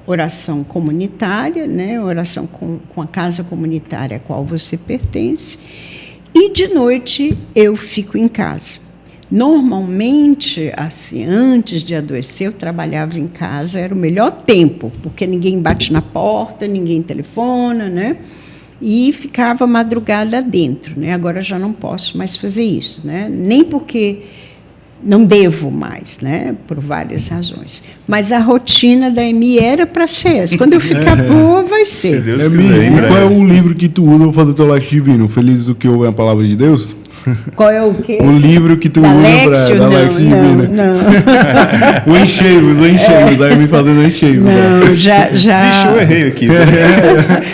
oração comunitária, né? Oração com a casa comunitária a qual você pertence, e de noite eu fico em casa. Normalmente, assim, antes de adoecer, eu trabalhava em casa, era o melhor tempo, porque ninguém bate na porta, ninguém telefona, né? E ficava madrugada dentro, né? Agora já não posso mais fazer isso, né? Nem porque não devo mais, né? Por várias razões. Mas a rotina da Emi era para ser essa. Quando eu ficar boa, vai ser. Se Deus quiser, em qual é breve. o livro que tu usa para fazer teu Léxio Divino? Felizes o que ouvem a palavra de Deus? Qual é o quê? O livro que tu Da usa Léxio? para dar Léxio Divina. Não. O encheios, aí me fazendo encheios. Não, já. Bicho, eu errei aqui.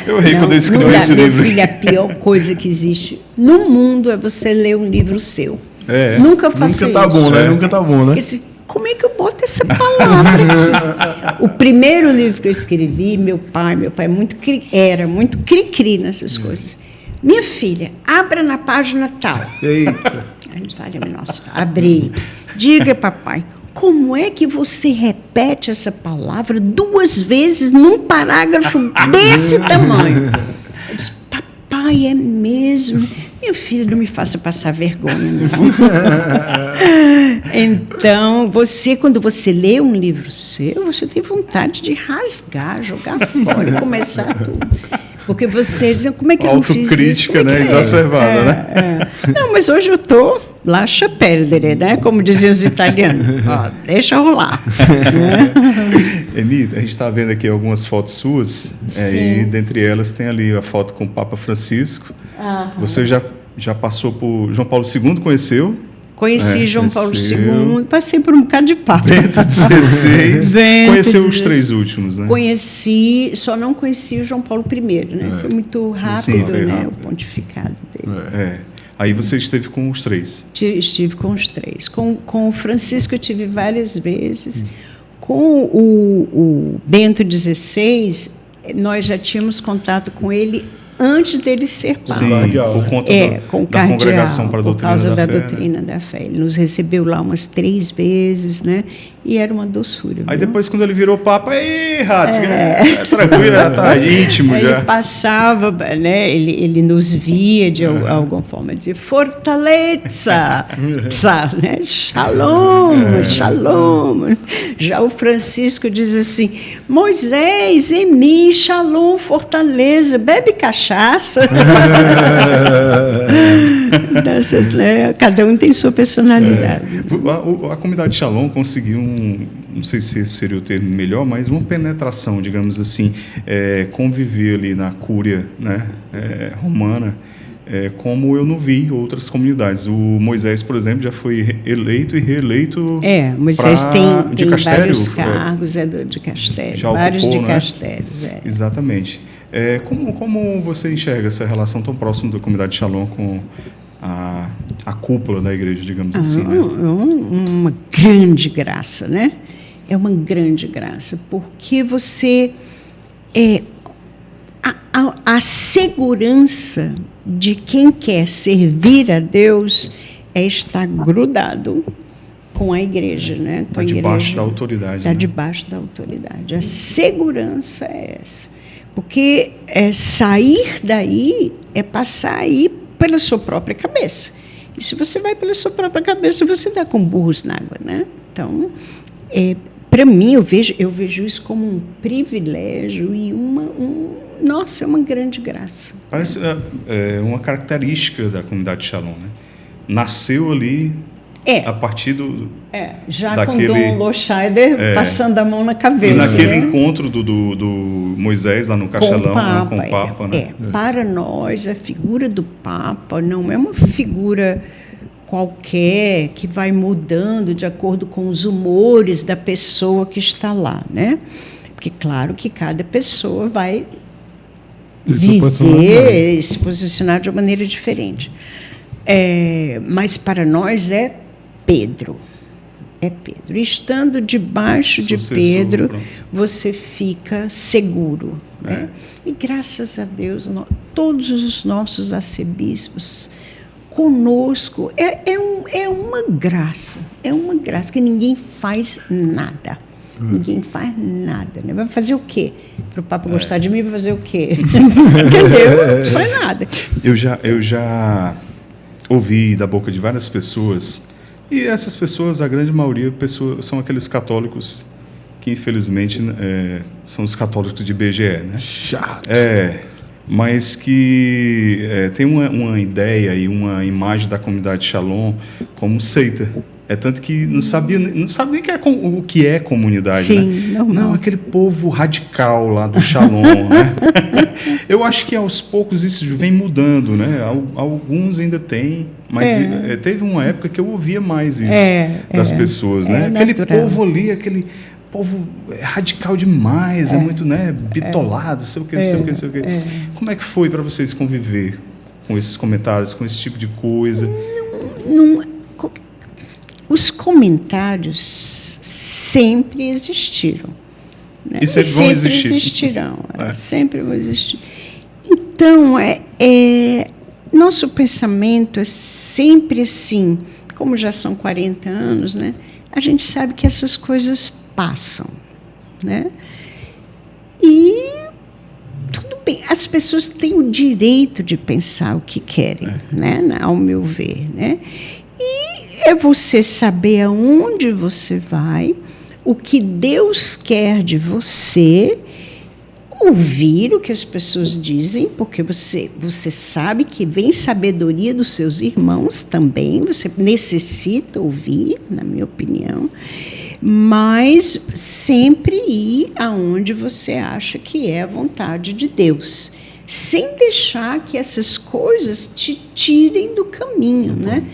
Eu errei quando eu escrevi não dá, esse meu livro. filho, a pior coisa que existe no mundo é você ler um livro seu. É. Nunca faça Nunca tá isso. bom, né? Nunca tá bom, né? Porque, como é que eu boto essa palavra aqui? O primeiro livro que eu escrevi, meu pai era muito cri-cri nessas coisas. Minha filha, abra na página tal. Eita. Aí, vale, nossa, abri. Diga, papai, como é que você repete essa palavra 2 vezes num parágrafo desse tamanho? Eu disse, papai, é mesmo? Minha filha, não me faça passar vergonha, não. Então, quando você lê um livro seu, você tem vontade de rasgar, jogar fora e começar tudo. Porque você diz, como é que eu não fiz isso? Autocrítica, né? Exacerbada, né? Não, mas hoje eu estou lascia perdere, né? Como diziam os italianos. Ó, deixa rolar. Emi, a gente está vendo aqui algumas fotos suas, e dentre elas tem ali a foto com o Papa Francisco. Você já passou por João Paulo II, conheceu? Conheci João Paulo II, passei por um bocado de papo. Bento XVI, conheceu os 3 últimos, né? Conheci, só não conheci o João Paulo I, né? Foi muito rápido, Sim, foi né? rápido. O pontificado dele. Aí você esteve com os 3. Estive com os 3. Com o Francisco eu tive várias vezes. Com o Bento XVI, nós já tínhamos contato com ele antes dele ser Papa. Sim, por conta com o da cardeal, Congregação para a por Doutrina causa da Fé. Doutrina da Fé. Ele nos recebeu lá umas 3 vezes, né? E era uma doçura. Aí viu? depois, quando ele virou Papa, aí, Ratzinger, tranquilo, já está íntimo Ele já. passava, né? Ele nos via de alguma forma, dizia fortaleza, né? Shalom, shalom. Já o Francisco diz assim, Moisés, Emi, shalom, fortaleza, bebe cachaça. Dessas, né? Cada um tem sua personalidade. A comunidade Shalom conseguiu não sei se esse seria o termo melhor, mas uma penetração, digamos assim, conviver ali na cúria, né, romana, como eu não vi outras comunidades. O Moisés, por exemplo, já foi eleito e reeleito. Moisés tem dicastério, vários cargos, do dicastério, já vários ocupou, dicastérios. né? Exatamente. Como você enxerga essa relação tão próxima da comunidade Shalom com a cúpula da igreja, digamos assim? Né? Uma grande graça, né? É uma grande graça, porque você... A segurança de quem quer servir a Deus é estar grudado com a igreja, né? Está debaixo da autoridade. Está debaixo da autoridade. A segurança é essa. Porque sair daí é passar aí pela sua própria cabeça. E se você vai pela sua própria cabeça, você dá com burros na água, né? Então, para mim, eu vejo isso como um privilégio e nossa, é uma grande graça. Parece uma característica da comunidade Shalom, né? Nasceu ali a partir já daquele, com Dom Loscheider passando a mão na cabeça. E naquele encontro do Moisés lá no Castelão, com o Papa. Né? Para nós, a figura do Papa não é uma figura qualquer que vai mudando de acordo com os humores da pessoa que está lá, né? Porque, claro, que cada pessoa vai viver e se posicionar de uma maneira diferente. Mas para nós é Pedro. Estando debaixo de Pedro, você fica seguro. Né? E graças a Deus, todos os nossos arcebispos conosco, é uma graça que ninguém faz nada. Ninguém faz nada. Né? Vai fazer o quê? Para o Papa gostar de mim, vai fazer o quê? Entendeu? Não faz nada. Eu já ouvi da boca de várias pessoas, e essas pessoas, a grande maioria, são aqueles católicos que, infelizmente, são os católicos de BGE. Né? Chato. Mas que tem uma ideia e uma imagem da comunidade Shalom como seita. Tanto que não sabe nem o que é comunidade. Sim, né? Não, aquele povo radical lá do Shalom. Né? Eu acho que aos poucos isso vem mudando. Né? Alguns ainda têm, mas teve uma época que eu ouvia mais isso das pessoas. Né? Aquele povo ali, aquele povo radical demais, é muito bitolado, sei o que. Como é que foi para vocês conviver com esses comentários, com esse tipo de coisa? Os comentários sempre existiram. Né? E sempre existirão. Sempre vão existir. Então, nosso pensamento é sempre assim, como já são 40 anos, né? A gente sabe que essas coisas passam. Né? E tudo bem, as pessoas têm o direito de pensar o que querem, né? Ao meu ver. Né? E é você saber aonde você vai, o que Deus quer de você, ouvir o que as pessoas dizem, porque você sabe que vem sabedoria dos seus irmãos também, você necessita ouvir, na minha opinião, mas sempre ir aonde você acha que é a vontade de Deus, sem deixar que essas coisas te tirem do caminho, né?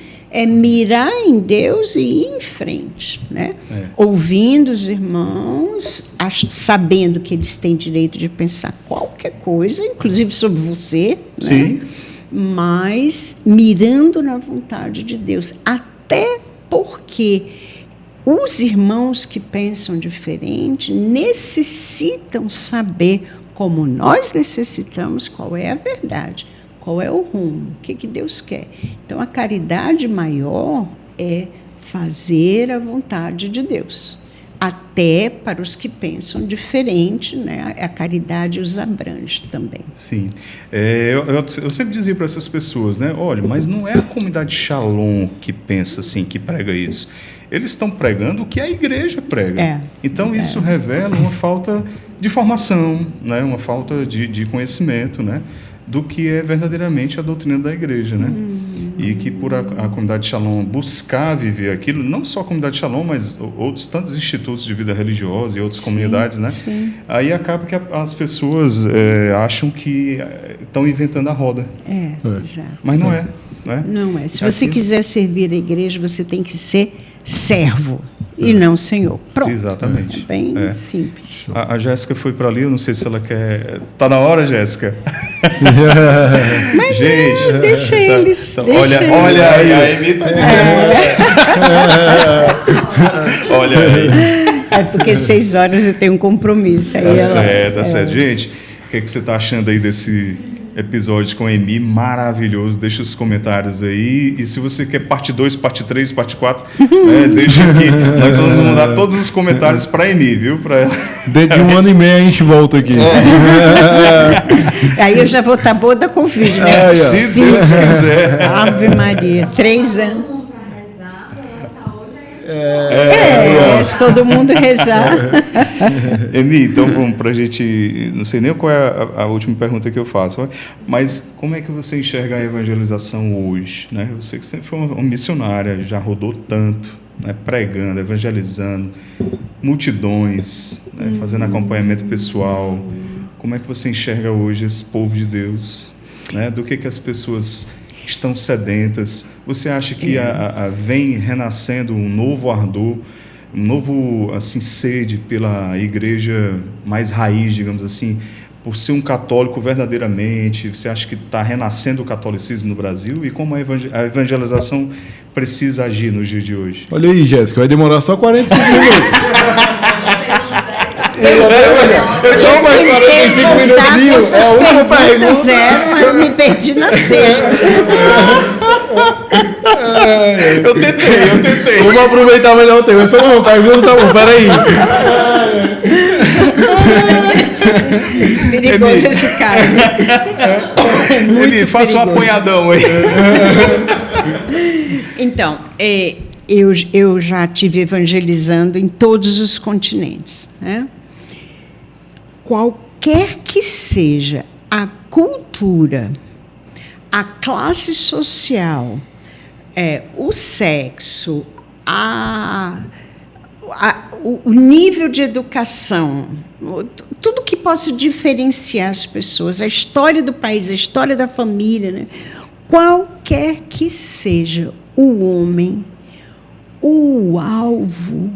Mirar em Deus e ir em frente, né? Ouvindo os irmãos, sabendo que eles têm direito de pensar qualquer coisa, inclusive sobre você, Sim. Né? Mas mirando na vontade de Deus, até porque os irmãos que pensam diferente necessitam saber, como nós necessitamos, qual é a verdade. Qual é o rumo? O que Deus quer? Então, a caridade maior é fazer a vontade de Deus. Até para os que pensam diferente, né? A caridade os abrange também. Sim. Eu sempre dizia para essas pessoas, né? Olha, mas não é a comunidade Shalom que pensa assim, que prega isso. Eles estão pregando o que a igreja prega. Então, isso revela uma falta de formação, né? Uma falta de conhecimento, né? Do que é verdadeiramente a doutrina da igreja, né? e que por a comunidade Shalom buscar viver aquilo, não só a comunidade Shalom, mas outros tantos institutos de vida religiosa e outras comunidades, né? Sim. Aí acaba que as pessoas acham que estão inventando a roda. Exato. Mas não é. Né? Não é. Se você quiser servir a igreja, você tem que ser servo e não senhor. Pronto. Exatamente. É bem simples. A Jéssica foi para ali, eu não sei se ela quer... Tá na hora, Jéssica? Mas gente, não, deixa eles. Deixa olha aí, a Emi tá dizendo. Olha aí. É porque 6 horas eu tenho um compromisso. Aí Tá certo, tá certo. Gente, o que você tá achando aí desse episódio com a Emi? Maravilhoso. Deixa os comentários aí. E se você quer parte 2, parte 3, parte 4, deixa aqui. Nós vamos mandar todos os comentários para a Emi, viu? Pra ela. Dentro de 1 ano e meio a gente volta aqui. Aí eu já vou estar boa da Covid, né? Se Deus quiser. Ave Maria, 3 anos. Se todo mundo rezar. Emi, então vamos para a gente... Não sei nem qual é a última pergunta que eu faço, mas como é que você enxerga a evangelização hoje? Né? Você que sempre foi uma missionária, já rodou tanto, né? Pregando, evangelizando, multidões, né? Fazendo acompanhamento pessoal. Como é que você enxerga hoje esse povo de Deus? Né? Do que as pessoas estão sedentas? Você acha que vem renascendo um novo ardor, um novo assim, sede pela igreja mais raiz, digamos assim, por ser um católico verdadeiramente? Você acha que está renascendo o catolicismo no Brasil? E como a evangelização precisa agir nos dias de hoje? Olha aí, Jéssica, vai demorar só 45 minutos. Só mais 45 minutinhos. É a última pergunta. Zero, mas eu me perdi na sexta. Eu tentei. Vamos aproveitar melhor o tempo. É só uma pergunta, tá bom, peraí. Perigoso esse cara. Emi, faça um apanhadão aí. Então, eu já estive evangelizando em todos os continentes, né? Qualquer que seja a cultura, a classe social, o sexo, o nível de educação, tudo que possa diferenciar as pessoas, a história do país, a história da família, né? Qualquer que seja o homem, o alvo,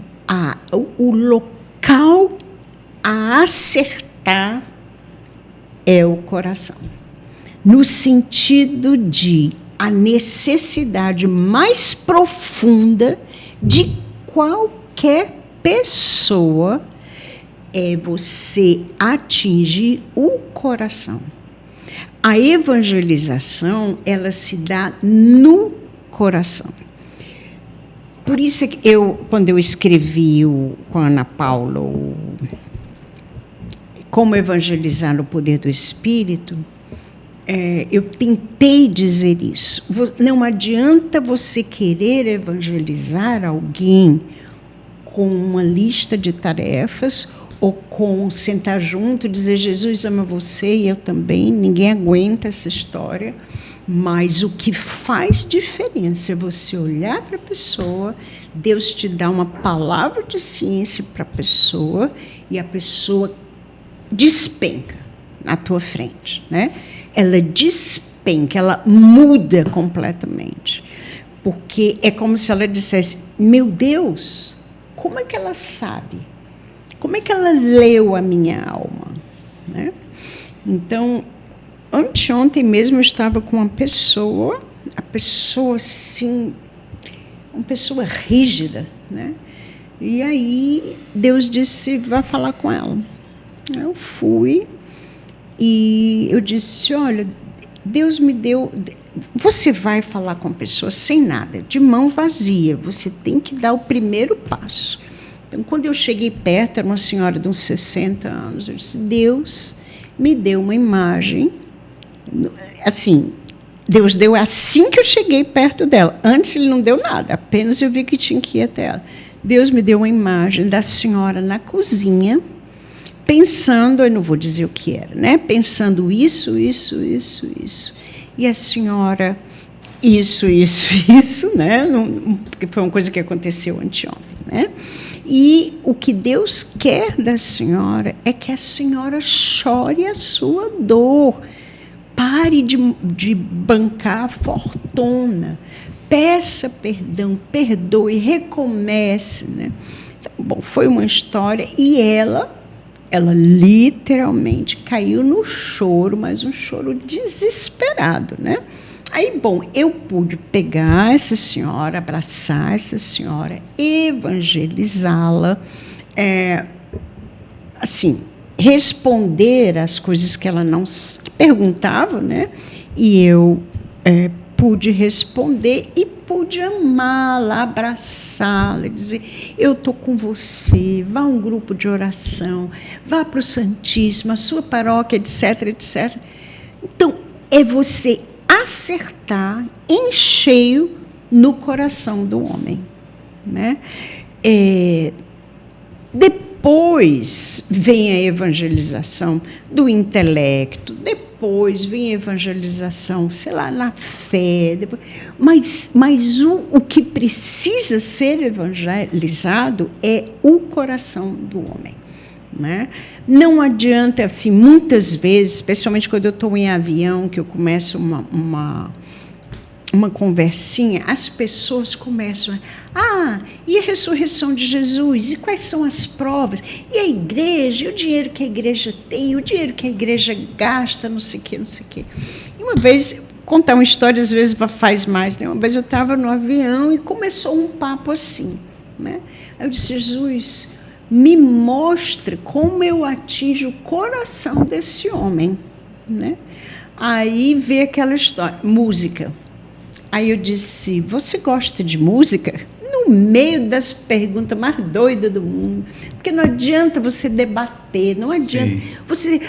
o local a acertar é o coração. No sentido de a necessidade mais profunda de qualquer pessoa é você atingir o coração. A evangelização, ela se dá no coração. Por isso que quando eu escrevi com a Ana Paula Como Evangelizar no Poder do Espírito, eu tentei dizer isso. Não adianta você querer evangelizar alguém com uma lista de tarefas ou com sentar junto e dizer Jesus ama você e eu também. Ninguém aguenta essa história. Mas o que faz diferença é você olhar para a pessoa, Deus te dá uma palavra de ciência para a pessoa e a pessoa despenca na tua frente, né? Ela despenca, ela muda completamente. Porque é como se ela dissesse, meu Deus, como é que ela sabe? Como é que ela leu a minha alma? Né? Então, anteontem mesmo eu estava com uma pessoa, a pessoa assim, uma pessoa rígida, né? E aí Deus disse, vá falar com ela. Eu fui e eu disse, olha, Deus me deu... Você vai falar com a pessoa sem nada, de mão vazia, você tem que dar o primeiro passo. Então, quando eu cheguei perto, era uma senhora de uns 60 anos, eu disse, Deus me deu uma imagem, assim, Deus deu assim que eu cheguei perto dela. Antes ele não deu nada, apenas eu vi que tinha que ir até ela. Deus me deu uma imagem da senhora na cozinha, pensando, eu não vou dizer o que era, né? Pensando isso. E a senhora Isso, né? Porque foi uma coisa que aconteceu anteontem, né? E o que Deus quer da senhora é que a senhora chore a sua dor. Pare de bancar a fortuna. Peça perdão, perdoe, recomece, né? Então, bom, foi uma história e ela literalmente caiu no choro, mas um choro desesperado, né? Aí, bom, eu pude pegar essa senhora, abraçar essa senhora, evangelizá-la, assim, responder às coisas que ela não perguntava, né? E eu pude responder e pude amá-la, abraçá-la, dizer, eu estou com você, vá a um grupo de oração, vá para o Santíssimo, a sua paróquia, etc, etc. Então, é você acertar em cheio no coração do homem, né? Depois vem a evangelização do intelecto, depois vem a evangelização, sei lá, na fé, mas o que precisa ser evangelizado é o coração do homem, né? Não adianta, assim, muitas vezes, especialmente quando eu estou em avião, que eu começo uma conversinha, as pessoas começam e a ressurreição de Jesus? E quais são as provas? E a igreja? E o dinheiro que a igreja tem? O dinheiro que a igreja gasta? Não sei o quê, não sei o quê. E uma vez, contar uma história, às vezes faz mais, né? Uma vez eu estava no avião e começou um papo assim, né? Aí eu disse, Jesus, me mostre como eu atinjo o coração desse homem, né? Aí veio aquela história, música. Aí eu disse, você gosta de música? No meio das perguntas mais doidas do mundo. Porque não adianta você debater, não adianta. Sim. Você,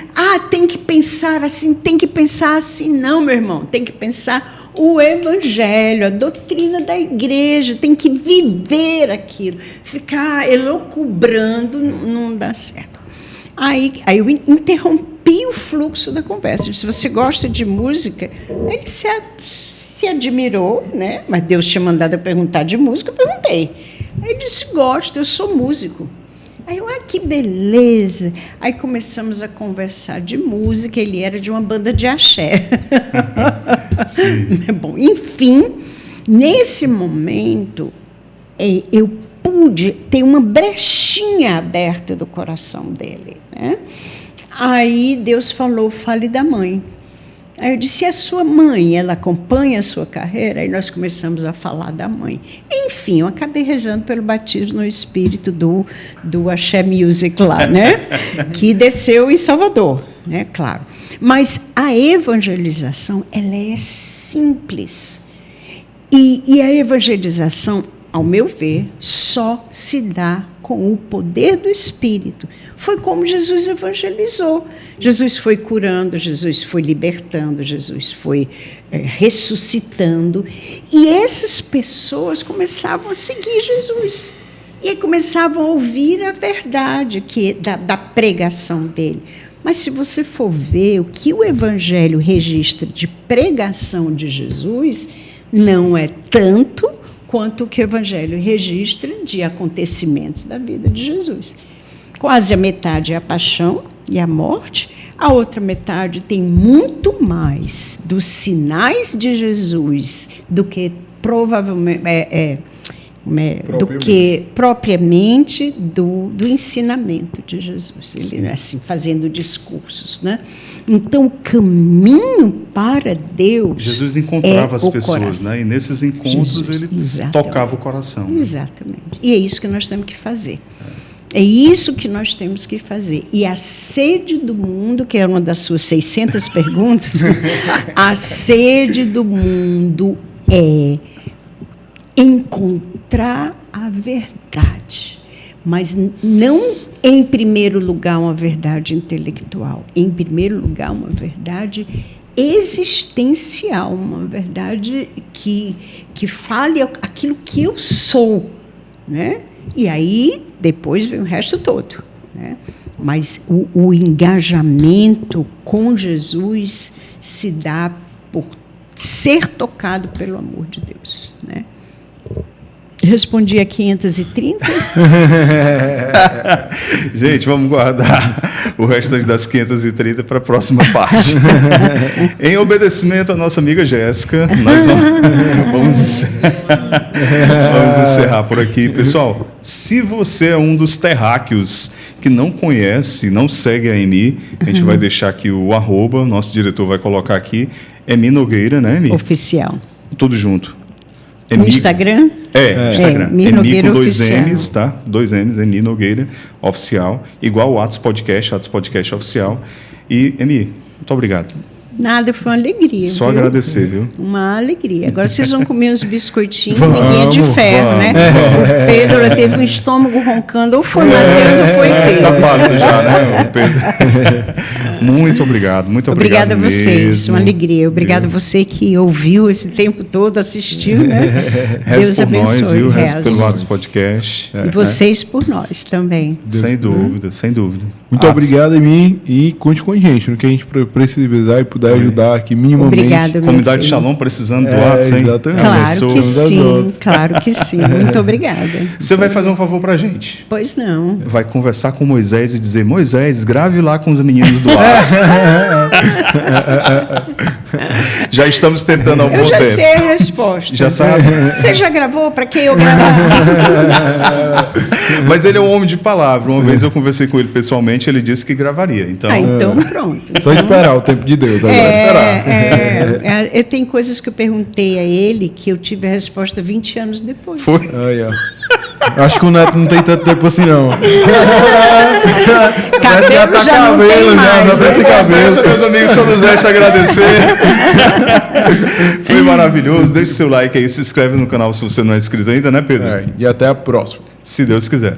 tem que pensar assim. Não, meu irmão, tem que pensar o evangelho, a doutrina da igreja, tem que viver aquilo. Ficar elucubrando não dá certo. Aí eu interrompi o fluxo da conversa. Eu disse, você gosta de música? Ele se admirou, né? Mas Deus tinha mandado eu perguntar de música, eu perguntei. Aí ele disse, gosto, eu sou músico. Aí eu, que beleza. Aí começamos a conversar de música, ele era de uma banda de axé. Sim. Bom, enfim, nesse momento, eu pude ter uma brechinha aberta do coração dele, né? Aí Deus falou, fale da mãe. Aí eu disse, e a sua mãe, ela acompanha a sua carreira? Aí nós começamos a falar da mãe. Enfim, eu acabei rezando pelo batismo no espírito do Axé Music lá, né? Que desceu em Salvador, né? Claro. Mas a evangelização, ela é simples. E a evangelização, ao meu ver, só se dá com o poder do Espírito. Foi como Jesus evangelizou. Jesus foi curando, Jesus foi libertando, Jesus foi ressuscitando. E essas pessoas começavam a seguir Jesus. E aí começavam a ouvir a verdade da pregação dele. Mas se você for ver o que o Evangelho registra de pregação de Jesus, não é tanto quanto o que o Evangelho registra de acontecimentos da vida de Jesus. Quase a metade é a paixão e a morte, a outra metade tem muito mais dos sinais de Jesus do que propriamente do ensinamento de Jesus. Ele, assim, fazendo discursos, né? Então, o caminho para Deus Jesus encontrava as pessoas, né? E nesses encontros ele tocava o coração. Exatamente. Né? E é isso que nós temos que fazer. É isso que nós temos que fazer. E a sede do mundo, que é uma das suas 600 perguntas, a sede do mundo é encontrar a verdade, mas não, em primeiro lugar, uma verdade intelectual, em primeiro lugar, uma verdade existencial, uma verdade que fale aquilo que eu sou, né? E aí, depois vem o resto todo, né? Mas o engajamento com Jesus se dá por ser tocado pelo amor de Deus, né? Respondi a 530. Gente, vamos guardar o restante das 530 para a próxima parte. Em obedecimento à nossa amiga Jéssica, nós vamos encerrar por aqui. Pessoal, se você é um dos terráqueos que não conhece, não segue a Emi, a gente vai deixar aqui o @, nosso diretor vai colocar aqui, Emi Nogueira, né, Emi? Oficial. Tudo junto. No Instagram? Instagram. Emi Nogueira com 2 Oficial. M's, tá? 2 M's, Emi Nogueira Oficial. Igual o Atos Podcast Oficial. E, Emi, muito obrigado. Nada, foi uma alegria. Só viu? agradecer, viu? Uma alegria. Agora vocês vão comer uns biscoitinhos, Vamos, ninguém é de ferro, né? O Pedro ela teve um estômago roncando, ou foi Matheus ou foi Pedro. Tá pago já, né, o Pedro? Muito obrigado, muito obrigado. Obrigada a vocês, mesmo. uma alegria. Obrigado a você que ouviu esse tempo todo, assistiu, né? Deus Reze por abençoe. nós, viu? Reze Reze. pelo Atos Podcast. E vocês por nós também. Sem dúvida, sem dúvida. Muito obrigado, Emi, e conte com a gente, no que a gente precisar e puder ajudar aqui minimamente. Obrigada, meu Comunidade filho. Shalom precisando do Atos, hein? exatamente. Claro Abençoa. que sim, claro que sim. Muito obrigada. Você vai fazer um favor pra gente. Pois não. Vai conversar com Moisés e dizer: Moisés, grave lá com os meninos do Atos. Já estamos tentando há algum Eu já tempo. sei a resposta. Já sabe? Você já gravou? Para quem eu gravar? Mas ele é um homem de palavra. Uma vez eu conversei com ele pessoalmente, ele disse que gravaria. Então, Então pronto. Só esperar o tempo de Deus. Agora esperar. Tem coisas que eu perguntei a ele que eu tive a resposta 20 anos depois. foi. Aí, ó. Acho que o Neto não tem tanto tempo assim, não. Cabelo já não tem mais, já né? tem cabelo. Meus amigos, só nos resta agradecer. Foi maravilhoso. Deixe seu like aí, se inscreve no canal se você não é inscrito ainda, né, Pedro? E até a próxima. Se Deus quiser.